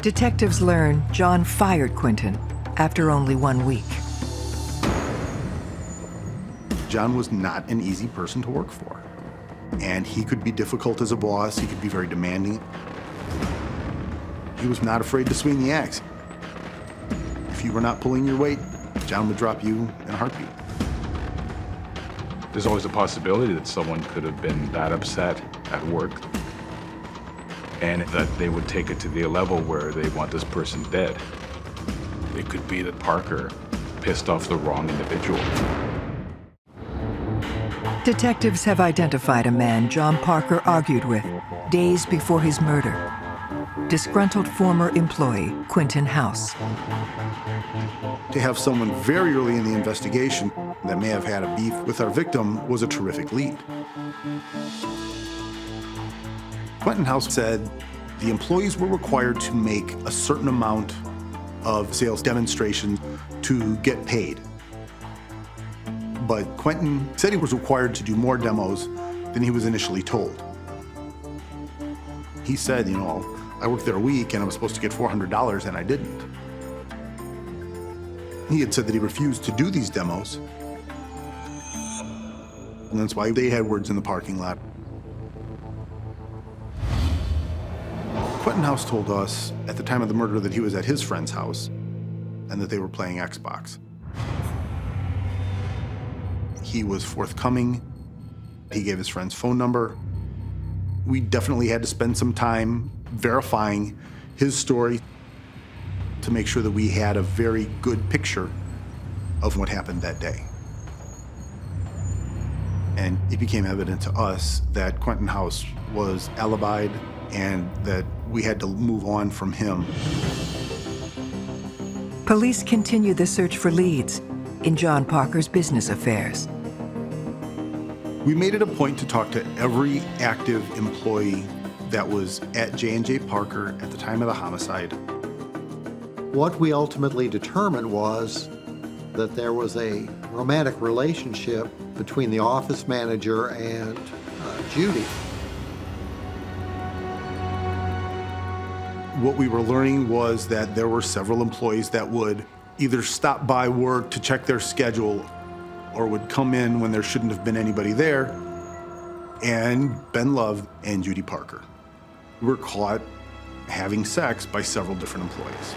Detectives learn John fired Quentin after only 1 week. John was not an easy person to work for. and he could be difficult as a boss. He could be very demanding. He was not afraid to swing the axe. If you were not pulling your weight, John would drop you in a heartbeat. There's always a possibility that someone could have been that upset at work and that they would take it to the level where they want this person dead. It could be that Parker pissed off the wrong individual. Detectives have identified a man John Parker argued with days before his murder. Disgruntled former employee Quentin House. To have someone very early in the investigation that may have had a beef with our victim was a terrific lead. Quentin House said the employees were required to make a certain amount of sales demonstrations to get paid. But Quentin said he was required to do more demos than he was initially told. He said, you know, I worked there a week and I was supposed to get $400 and I didn't. He had said that he refused to do these demos. And that's why they had words in the parking lot. Quentin House told us at the time of the murder that he was at his friend's house and that they were playing Xbox. He was forthcoming. He gave his friend's phone number. We definitely had to spend some time verifying his story to make sure that we had a very good picture of what happened that day. And it became evident to us that Quentin House was alibied and that we had to move on from him. Police continue the search for leads in John Parker's business affairs. We made it a point to talk to every active employee that was at J&J Parker at the time of the homicide. What we ultimately determined was that there was a romantic relationship between the office manager and Judy. What we were learning was that there were several employees that would either stop by work to check their schedule or would come in when there shouldn't have been anybody there, and Ben Love and Judy Parker were caught having sex by several different employees.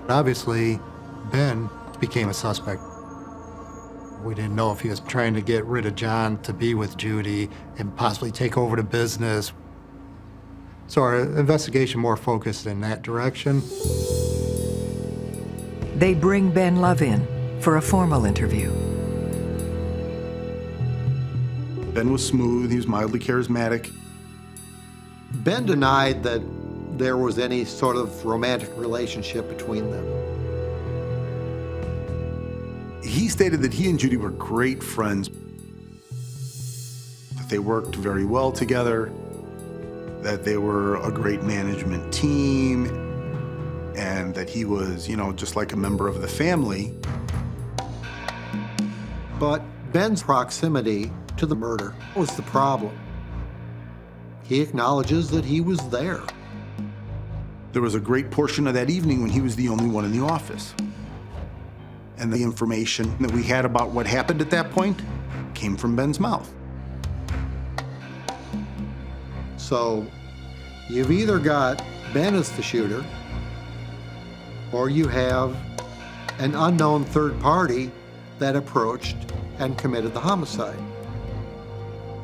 Obviously, Ben became a suspect. We didn't know if he was trying to get rid of John to be with Judy and possibly take over the business. So our investigation more focused in that direction. They bring Ben Love in for a formal interview. Ben was smooth, he was mildly charismatic. Ben denied that there was any sort of romantic relationship between them. He stated that he and Judy were great friends, that they worked very well together, that they were a great management team, and that he was, you know, just like a member of the family. But Ben's proximity to the murder was the problem. He acknowledges that he was there. There was a great portion of that evening when he was the only one in the office. And the information that we had about what happened at that point came from Ben's mouth. So you've either got Ben as the shooter, or you have an unknown third party that approached and committed the homicide.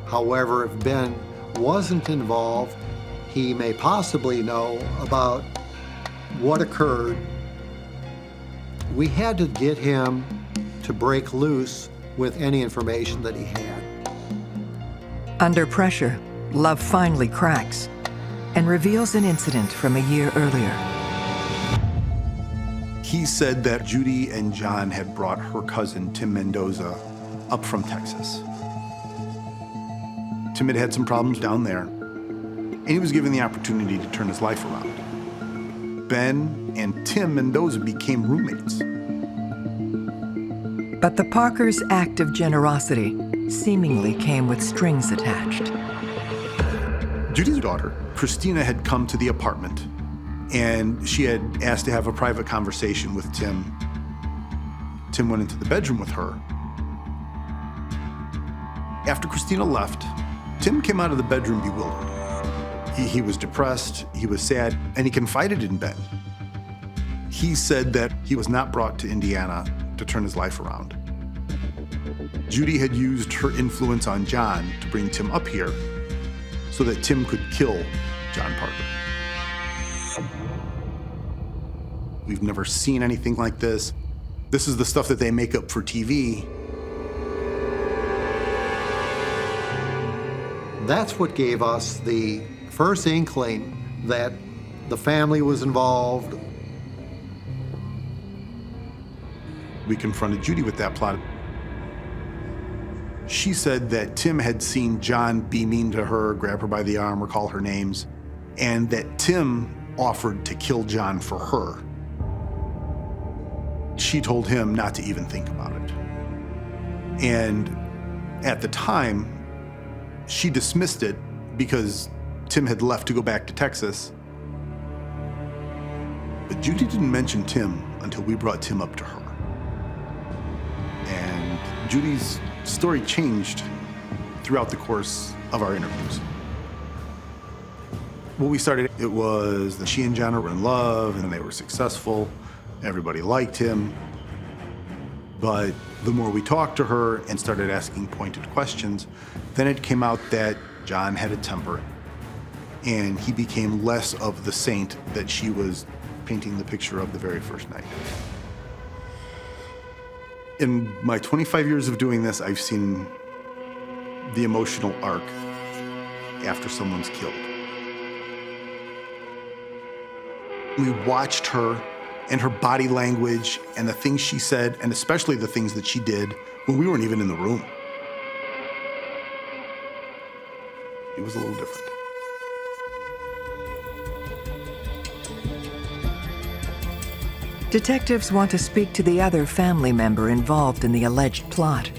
However, if Ben wasn't involved, he may possibly know about what occurred. We had to get him to break loose with any information that he had. Under pressure, Love finally cracks and reveals an incident from a year earlier. He said that Judy and John had brought her cousin, Tim Mendoza, up from Texas. Tim had had some problems down there, and he was given the opportunity to turn his life around. Ben and Tim Mendoza became roommates. But the Parkers' act of generosity seemingly came with strings attached. Judy's daughter, Christina, had come to the apartment, and she had asked to have a private conversation with Tim. Tim went into the bedroom with her. After Christina left, Tim came out of the bedroom bewildered. He was depressed, he was sad, and he confided in Ben. He said that he was not brought to Indiana to turn his life around. Judy had used her influence on John to bring Tim up here so that Tim could kill John Parker. We've never seen anything like this. This is the stuff that they make up for TV. That's what gave us the first inkling that the family was involved. We confronted Judy with that plot. She said that Tim had seen John be mean to her, grab her by the arm or call her names, and that Tim offered to kill John for her. She told him not to even think about it. And at the time, she dismissed it because Tim had left to go back to Texas. But Judy didn't mention Tim until we brought Tim up to her. And Judy's story changed throughout the course of our interviews. When we started, it was that she and John were in love and they were successful. Everybody liked him. But the more we talked to her and started asking pointed questions, then it came out that John had a temper and he became less of the saint that she was painting the picture of the very first night. In my 25 years of doing this, I've seen the emotional arc after someone's killed. We watched her and her body language and the things she said, and especially the things that she did when we weren't even in the room. It was a little different. Detectives want to speak to the other family member involved in the alleged plot,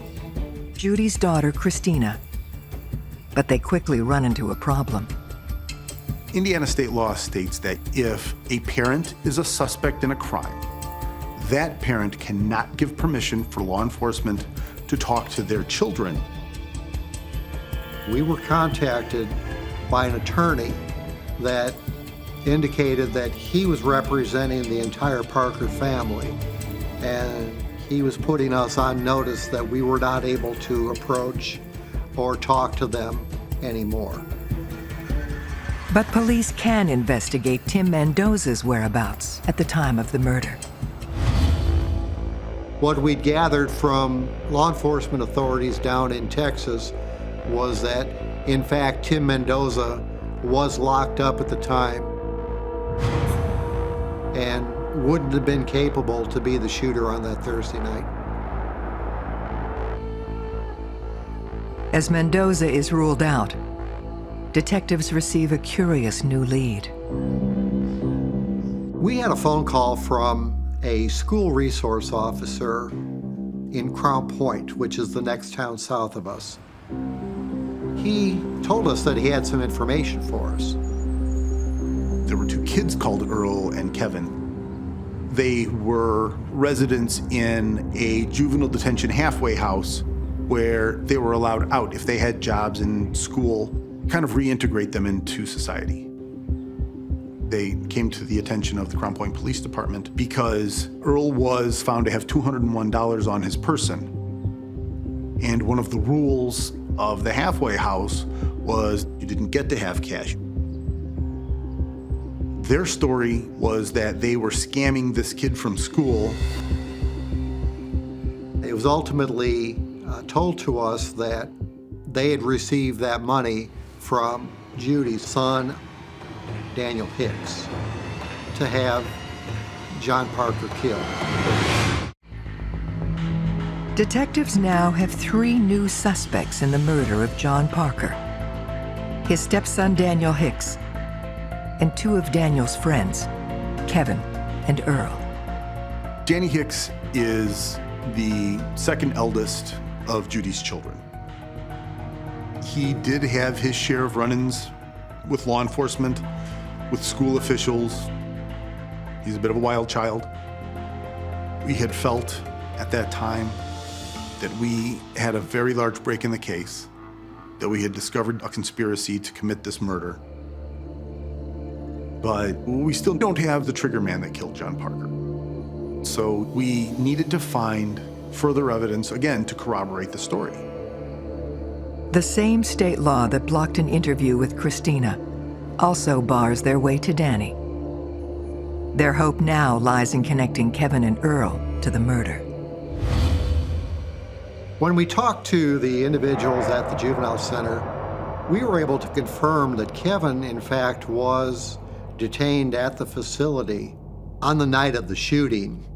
Judy's daughter, Christina. But they quickly run into a problem. Indiana state law states that if a parent is a suspect in a crime, that parent cannot give permission for law enforcement to talk to their children. We were contacted by an attorney that indicated that he was representing the entire Parker family, and he was putting us on notice that we were not able to approach or talk to them anymore. But police can investigate Tim Mendoza's whereabouts at the time of the murder. What we'd gathered from law enforcement authorities down in Texas was that, in fact, Tim Mendoza was locked up at the time and wouldn't have been capable to be the shooter on that Thursday night. As Mendoza is ruled out, detectives receive a curious new lead. We had a phone call from a school resource officer in Crown Point, which is the next town south of us. He told us that he had some information for us. There were two kids called Earl and Kevin. They were residents in a juvenile detention halfway house where they were allowed out if they had jobs in school, kind of reintegrate them into society. They came to the attention of the Crown Point Police Department because Earl was found to have $201 on his person. And one of the rules of the halfway house was you didn't get to have cash. Their story was that they were scamming this kid from school. It was ultimately told to us that they had received that money from Judy's son, Daniel Hicks, to have John Parker killed. Detectives now have 3 new suspects in the murder of John Parker: his stepson Daniel Hicks, and 2 of Daniel's friends, Kevin and Earl. Danny Hicks is the second eldest of Judy's children. He did have his share of run-ins with law enforcement, with school officials. He's a bit of a wild child. We had felt at that time that we had a very large break in the case that we had discovered a conspiracy to commit this murder. But we still don't have the trigger man that killed John Parker. So we needed to find further evidence, again, to corroborate the story. The same state law that blocked an interview with Christina also bars their way to Danny. Their hope now lies in connecting Kevin and Earl to the murder. When we talked to the individuals at the juvenile center, we were able to confirm that Kevin, in fact, was detained at the facility on the night of the shooting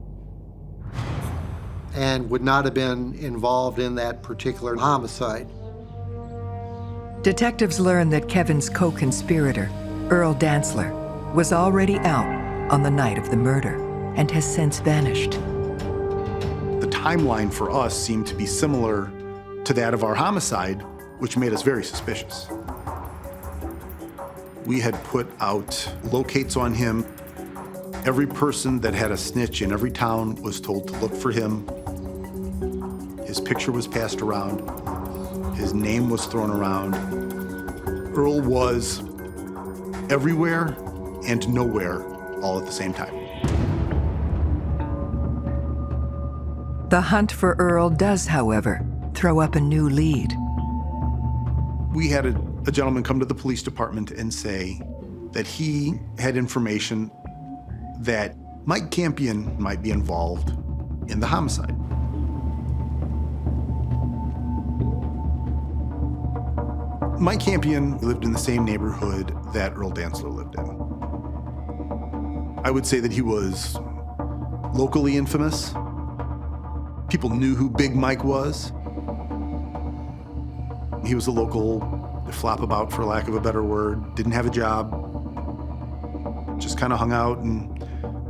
and would not have been involved in that particular homicide. Detectives learned that Kevin's co-conspirator, Earl Dantzler, was already out on the night of the murder and has since vanished. The timeline for us seemed to be similar to that of our homicide, which made us very suspicious. We had put out locates on him. Every person that had a snitch in every town was told to look for him. His picture was passed around. His name was thrown around. Earl was everywhere and nowhere all at the same time. The hunt for Earl does, however, throw up a new lead. We had a gentleman come to the police department and say that he had information that Mike Campion might be involved in the homicide. Mike Campion lived in the same neighborhood that Earl Dantzler lived in. I would say that he was locally infamous. People knew who Big Mike was. He was a local flap-about, for lack of a better word, didn't have a job, just kind of hung out and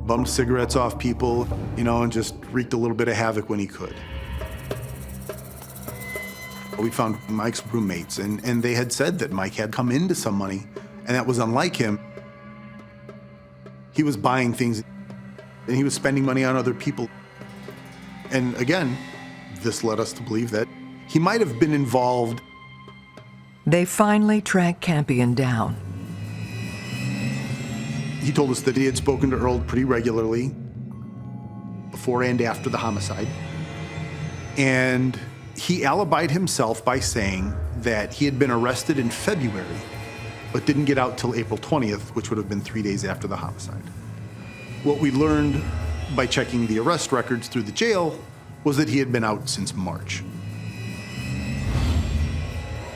bummed cigarettes off people, you know, and just wreaked a little bit of havoc when he could. We found Mike's roommates, and they had said that Mike had come into some money, and that was unlike him. He was buying things, and he was spending money on other people. And again, this led us to believe that he might have been involved. They finally tracked Campion down. He told us that he had spoken to Earl pretty regularly before and after the homicide. And he alibied himself by saying that he had been arrested in February, but didn't get out till April 20th, which would have been 3 days after the homicide. What we learned by checking the arrest records through the jail was that he had been out since March.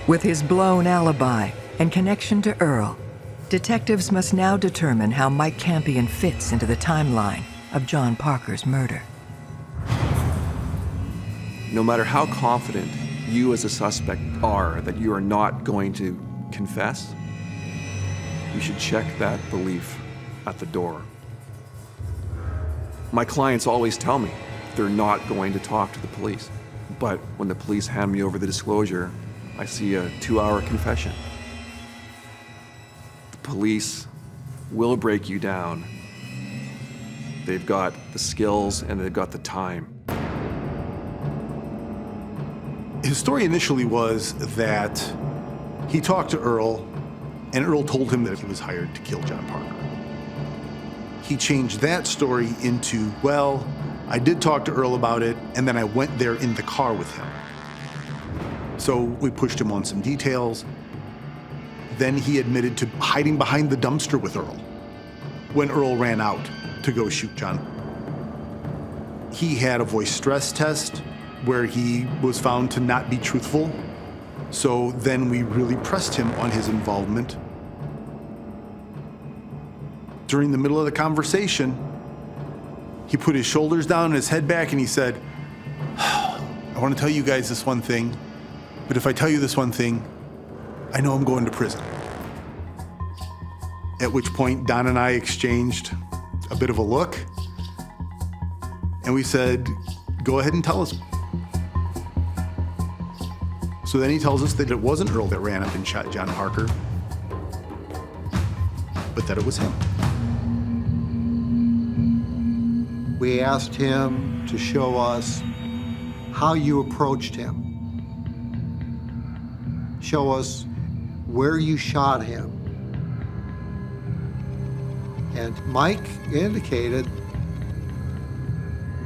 With his blown alibi and connection to Earl, detectives must now determine how Mike Campion fits into the timeline of John Parker's murder. No matter how confident you as a suspect are that you are not going to confess, you should check that belief at the door. My clients always tell me they're not going to talk to the police. But when the police hand me over the disclosure, I see a 2-hour confession. The police will break you down. They've got the skills and they've got the time. His story initially was that he talked to Earl, and Earl told him that he was hired to kill John Parker. He changed that story into, well, I did talk to Earl about it, and then I went there in the car with him. So we pushed him on some details. Then he admitted to hiding behind the dumpster with Earl when Earl ran out to go shoot John. He had a voice stress test where he was found to not be truthful. So then we really pressed him on his involvement. During the middle of the conversation, he put his shoulders down and his head back and he said, I want to tell you guys this one thing, but if I tell you this one thing, I know I'm going to prison. At which point, Don and I exchanged a bit of a look, and we said, go ahead and tell us. So then he tells us that it wasn't Earl that ran up and shot John Parker, but that it was him. We asked him to show us how you approached him. show us where you shot him. And Mike indicated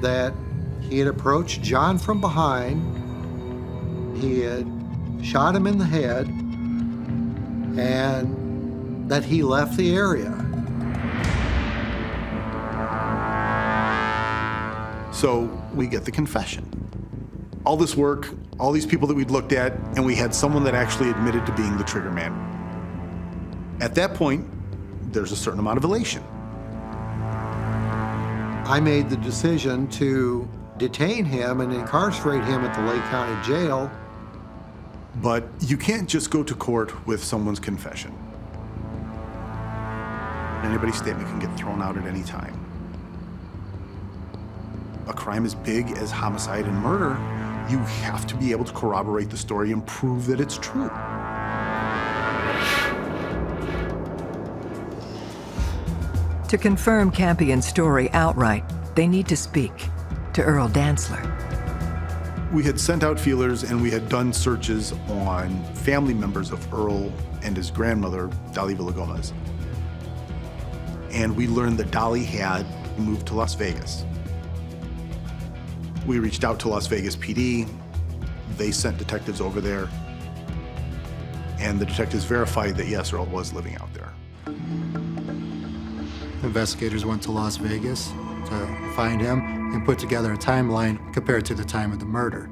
that he had approached John from behind, he had shot him in the head, and that he left the area. So we get the confession. All this work, all these people that we'd looked at, and we had someone that actually admitted to being the trigger man. At that point, there's a certain amount of elation. I made the decision to detain him and incarcerate him at the Lake County Jail. But you can't just go to court with someone's confession. Anybody's statement can get thrown out at any time. A crime as big as homicide and murder, you have to be able to corroborate the story and prove that it's true. To confirm Campion's story outright, they need to speak to Earl Dantzler. We had sent out feelers and we had done searches on family members of Earl and his grandmother, Dolly Villagomez. And we learned that Dolly had moved to Las Vegas. We reached out to Las Vegas PD. They sent detectives over there. And the detectives verified that yes, Earl was living out there. Investigators went to Las Vegas to find him and put together a timeline compared to the time of the murder.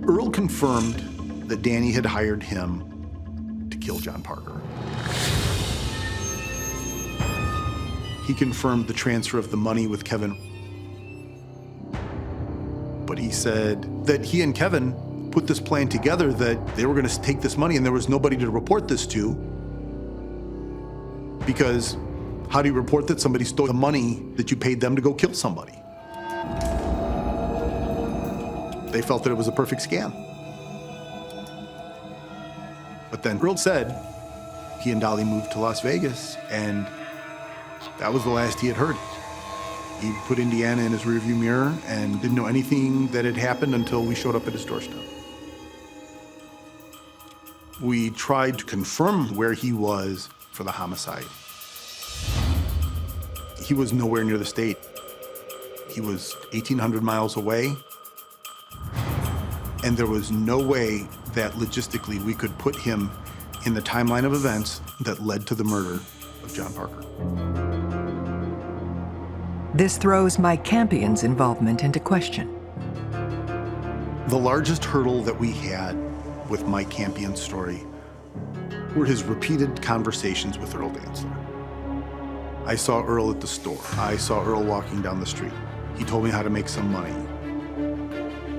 Earl confirmed that Danny had hired him to kill John Parker. He confirmed the transfer of the money with Kevin. But he said that he and Kevin put this plan together that they were going to take this money and there was nobody to report this to. Because how do you report that somebody stole the money that you paid them to go kill somebody? They felt that it was a perfect scam. But then Earl said he and Dolly moved to Las Vegas, and that was the last he had heard. He put Indiana in his rearview mirror and didn't know anything that had happened until we showed up at his doorstep. We tried to confirm where he was for the homicide. He was nowhere near the state. He was 1,800 miles away, and there was no way that logistically we could put him in the timeline of events that led to the murder of John Parker. This throws Mike Campion's involvement into question. The largest hurdle that we had with Mike Campion's story were his repeated conversations with Earl Dantzler. I saw Earl at the store. I saw Earl walking down the street. He told me how to make some money.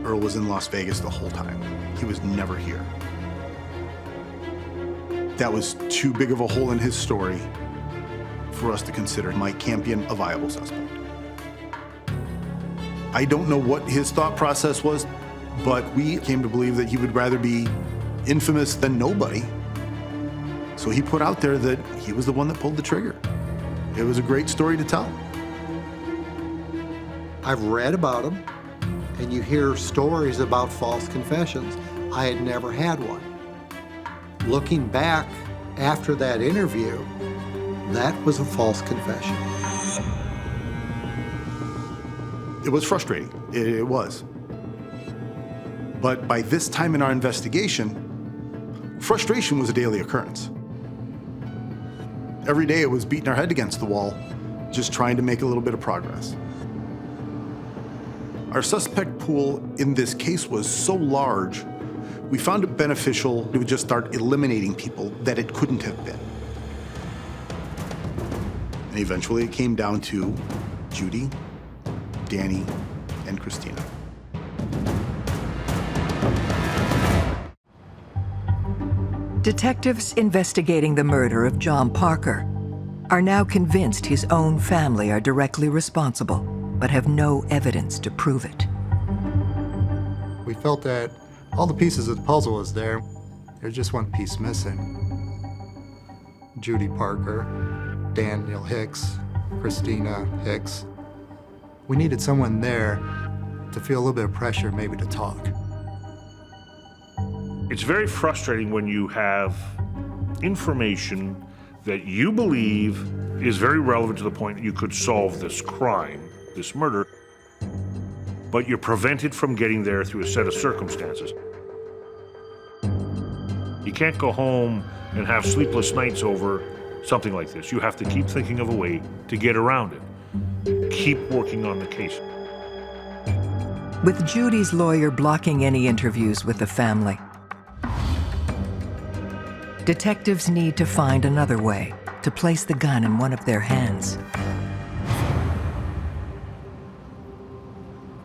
Earl was in Las Vegas the whole time. He was never here. That was too big of a hole in his story for us to consider Mike Campion a viable suspect. I don't know what his thought process was, but we came to believe that he would rather be infamous than nobody. So he put out there that he was the one that pulled the trigger. It was a great story to tell. I've read about him, and you hear stories about false confessions. I had never had one. Looking back after that interview, that was a false confession. It was frustrating. It was. But by this time in our investigation, frustration was a daily occurrence. Every day it was beating our head against the wall, just trying to make a little bit of progress. Our suspect pool in this case was so large, we found it beneficial to just start eliminating people that it couldn't have been. And eventually it came down to Judy, Danny, and Christina. Detectives investigating the murder of John Parker are now convinced his own family are directly responsible, but have no evidence to prove it. We felt that all the pieces of the puzzle was there. There's just one piece missing. Judy Parker, Daniel Hicks, Christina Hicks. We needed someone there to feel a little bit of pressure, maybe to talk. It's very frustrating when you have information that you believe is very relevant to the point that you could solve this crime, this murder, but you're prevented from getting there through a set of circumstances. You can't go home and have sleepless nights over something like this. You have to keep thinking of a way to get around it. Keep working on the case. With Judy's lawyer blocking any interviews with the family, detectives need to find another way to place the gun in one of their hands.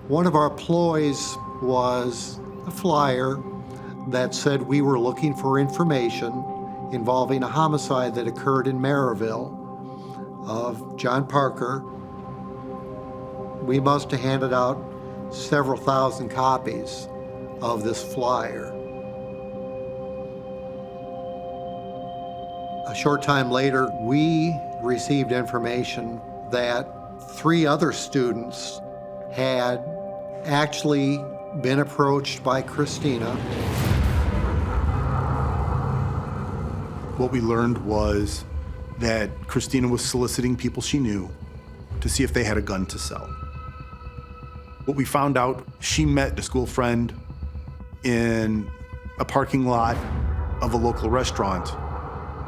One of our ploys was a flyer that said we were looking for information involving a homicide that occurred in Marville of John Parker. We must have handed out several thousand copies of this flyer. A short time later, we received information that 3 other students had actually been approached by Christina. What we learned was that Christina was soliciting people she knew to see if they had a gun to sell. What we found out, she met a school friend in a parking lot of a local restaurant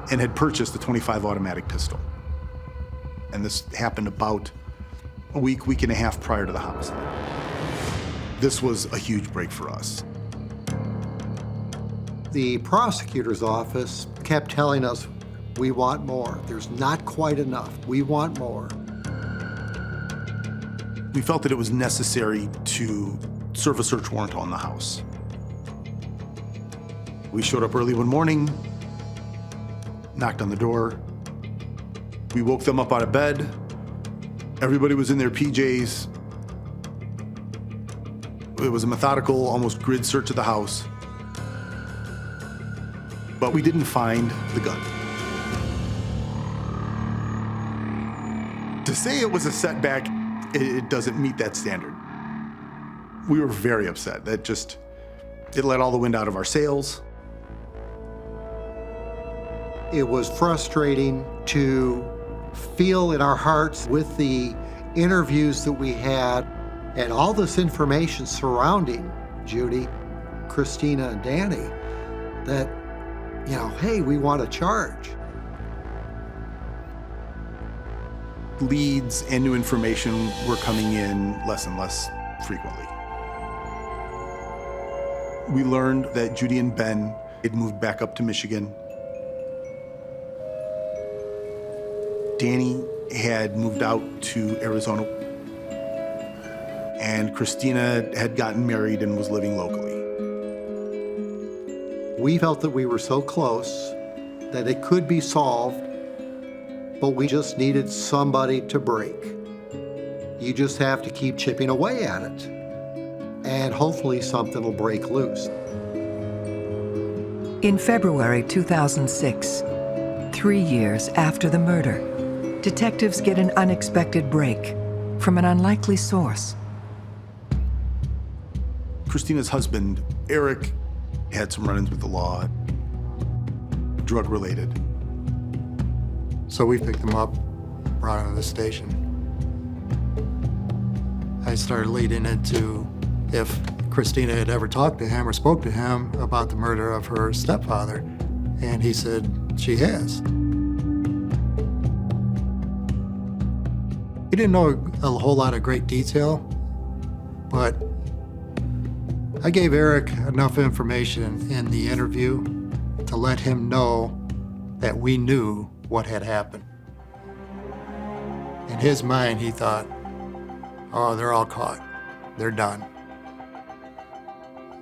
and had purchased a .25 automatic pistol. And this happened about a week and a half prior to the homicide. This was a huge break for us. The prosecutor's office kept telling us, we want more. There's not quite enough. We want more. We felt that it was necessary to serve a search warrant on the house. We showed up early one morning, knocked on the door. We woke them up out of bed. Everybody was in their PJs. It was a methodical, almost grid search of the house. But we didn't find the gun. To say it was a setback, it doesn't meet that standard. We were very upset. It let all the wind out of our sails. It was frustrating to feel in our hearts with the interviews that we had and all this information surrounding Judy, Christina, and Danny that, hey, we want to charge. Leads and new information were coming in less and less frequently. We learned that Judy and Ben had moved back up to Michigan. Danny had moved out to Arizona, and Christina had gotten married and was living locally. We felt that we were so close that it could be solved, but we just needed somebody to break. You just have to keep chipping away at it, and hopefully something will break loose. In February 2006, 3 years after the murder, detectives get an unexpected break from an unlikely source. Christina's husband, Eric, had some run-ins with the law, drug-related. So we picked him up, brought him to the station. I started leading into if Christina had ever talked to him or spoke to him about the murder of her stepfather, and he said she has. He didn't know a whole lot of great detail, but I gave Eric enough information in the interview to let him know that we knew what had happened. In his mind, he thought, oh, they're all caught. They're done.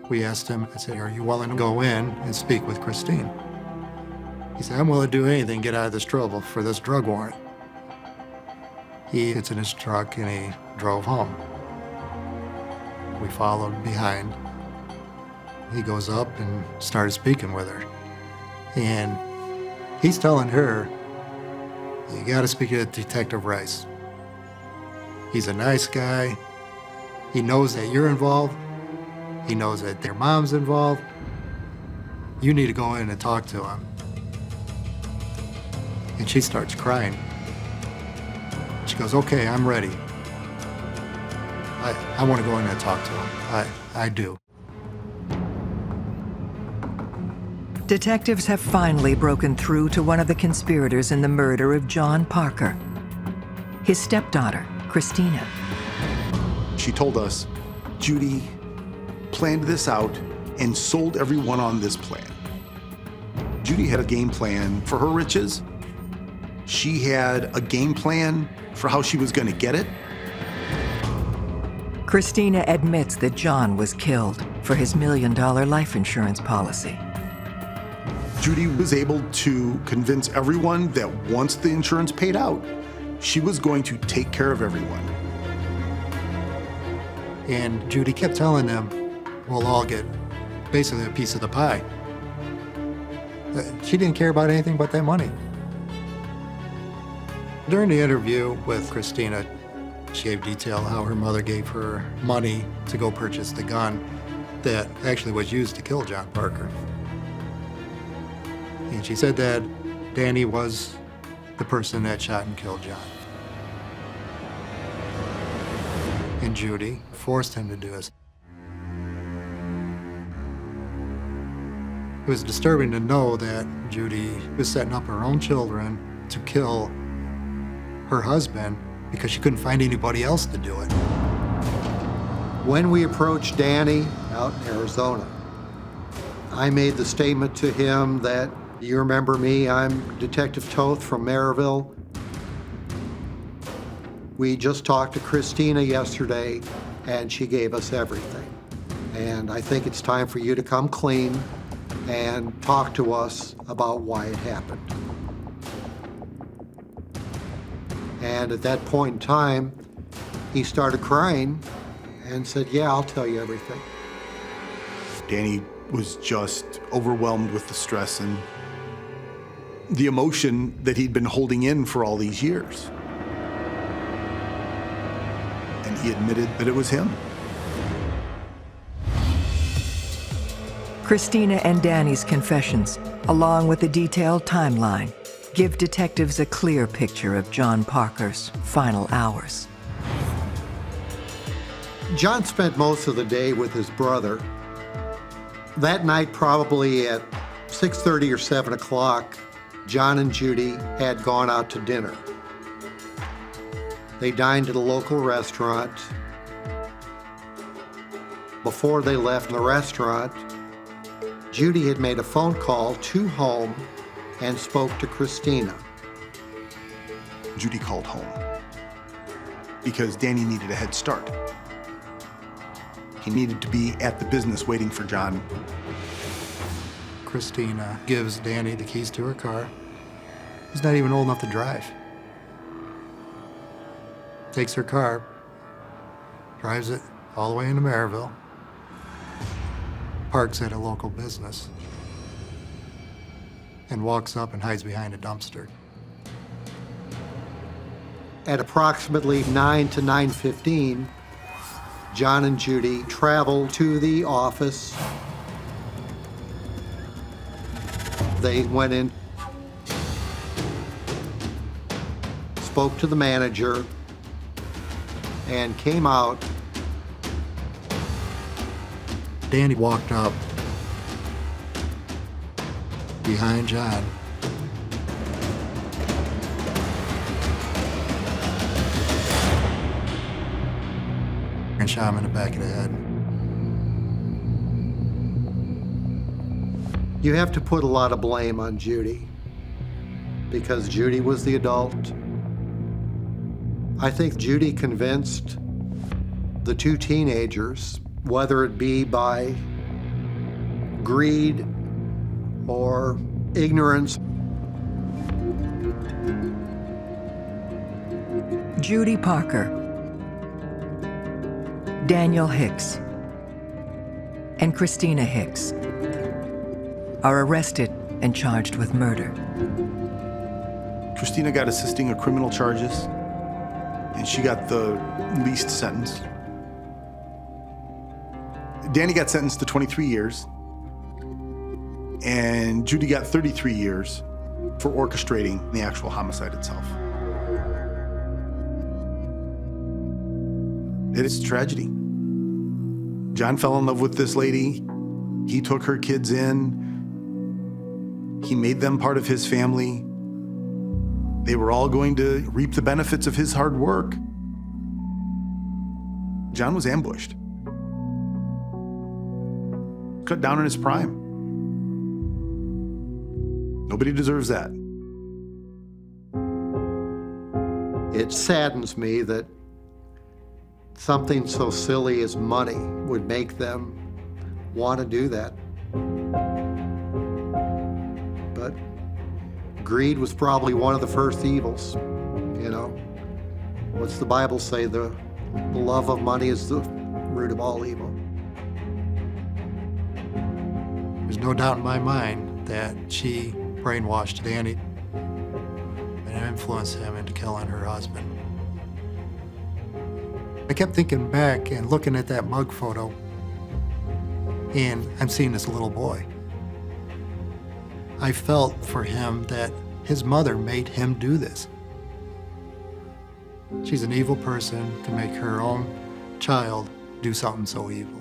We asked him, I said, are you willing to go in and speak with Christine? He said, I'm willing to do anything to get out of this trouble for this drug warrant. He gets in his truck and he drove home. We followed behind. He goes up and started speaking with her. And he's telling her, you gotta speak to Detective Rice. He's a nice guy. He knows that you're involved. He knows that their mom's involved. "You need to go in and talk to him." And she starts crying. She goes, "Okay, I'm ready. I want to go in and talk to him. I do." Detectives have finally broken through to one of the conspirators in the murder of John Parker, his stepdaughter, Christina. She told us Judy planned this out and sold everyone on this plan. Judy had a game plan for her riches. She had a game plan for how she was going to get it. Christina admits that John was killed for his $1 million life insurance policy. Judy was able to convince everyone that once the insurance paid out, she was going to take care of everyone. And Judy kept telling them, "We'll all get basically a piece of the pie." She didn't care about anything but that money. During the interview with Christina, she gave detail how her mother gave her money to go purchase the gun that actually was used to kill John Parker. And she said that Danny was the person that shot and killed John. And Judy forced him to do this. It was disturbing to know that Judy was setting up her own children to kill her husband because she couldn't find anybody else to do it. When we approached Danny out in Arizona, I made the statement to him that, "You remember me, I'm Detective Toth from Marville. We just talked to Christina yesterday, and she gave us everything. And I think it's time for you to come clean and talk to us about why it happened." And at that point in time, he started crying and said, "Yeah, I'll tell you everything." Danny was just overwhelmed with the stress and the emotion that he'd been holding in for all these years. And he admitted that it was him. Christina and Danny's confessions, along with a detailed timeline, give detectives a clear picture of John Parker's final hours. John spent most of the day with his brother. That night, probably at 6:30 or 7 o'clock, John and Judy had gone out to dinner. They dined at a local restaurant. Before they left the restaurant, Judy had made a phone call to home and spoke to Christina. Judy called home because Danny needed a head start. He needed to be at the business waiting for John. Christina gives Danny the keys to her car. He's not even old enough to drive. Takes her car, drives it all the way into Marville, parks at a local business, and walks up and hides behind a dumpster. At approximately 9 to 9:15, John and Judy traveled to the office. They went in, spoke to the manager, and came out. Danny walked up behind John. And shot him in the back of the head. You have to put a lot of blame on Judy because Judy was the adult. I think Judy convinced the two teenagers, whether it be by greed or ignorance. Judy Parker, Daniel Hicks, and Christina Hicks are arrested and charged with murder. Christina got assisting of criminal charges, and she got the least sentence. Danny got sentenced to 23 years. and Judy got 33 years for orchestrating the actual homicide itself. It is a tragedy. John fell in love with this lady. He took her kids in. He made them part of his family. They were all going to reap the benefits of his hard work. John was ambushed. Cut down in his prime. Nobody deserves that. It saddens me that something so silly as money would make them want to do that. But greed was probably one of the first evils, you know. What's the Bible say? The love of money is the root of all evil. There's no doubt in my mind that she brainwashed Danny and influenced him into killing her husband. I kept thinking back and looking at that mug photo, and I'm seeing this little boy. I felt for him that his mother made him do this. She's an evil person to make her own child do something so evil.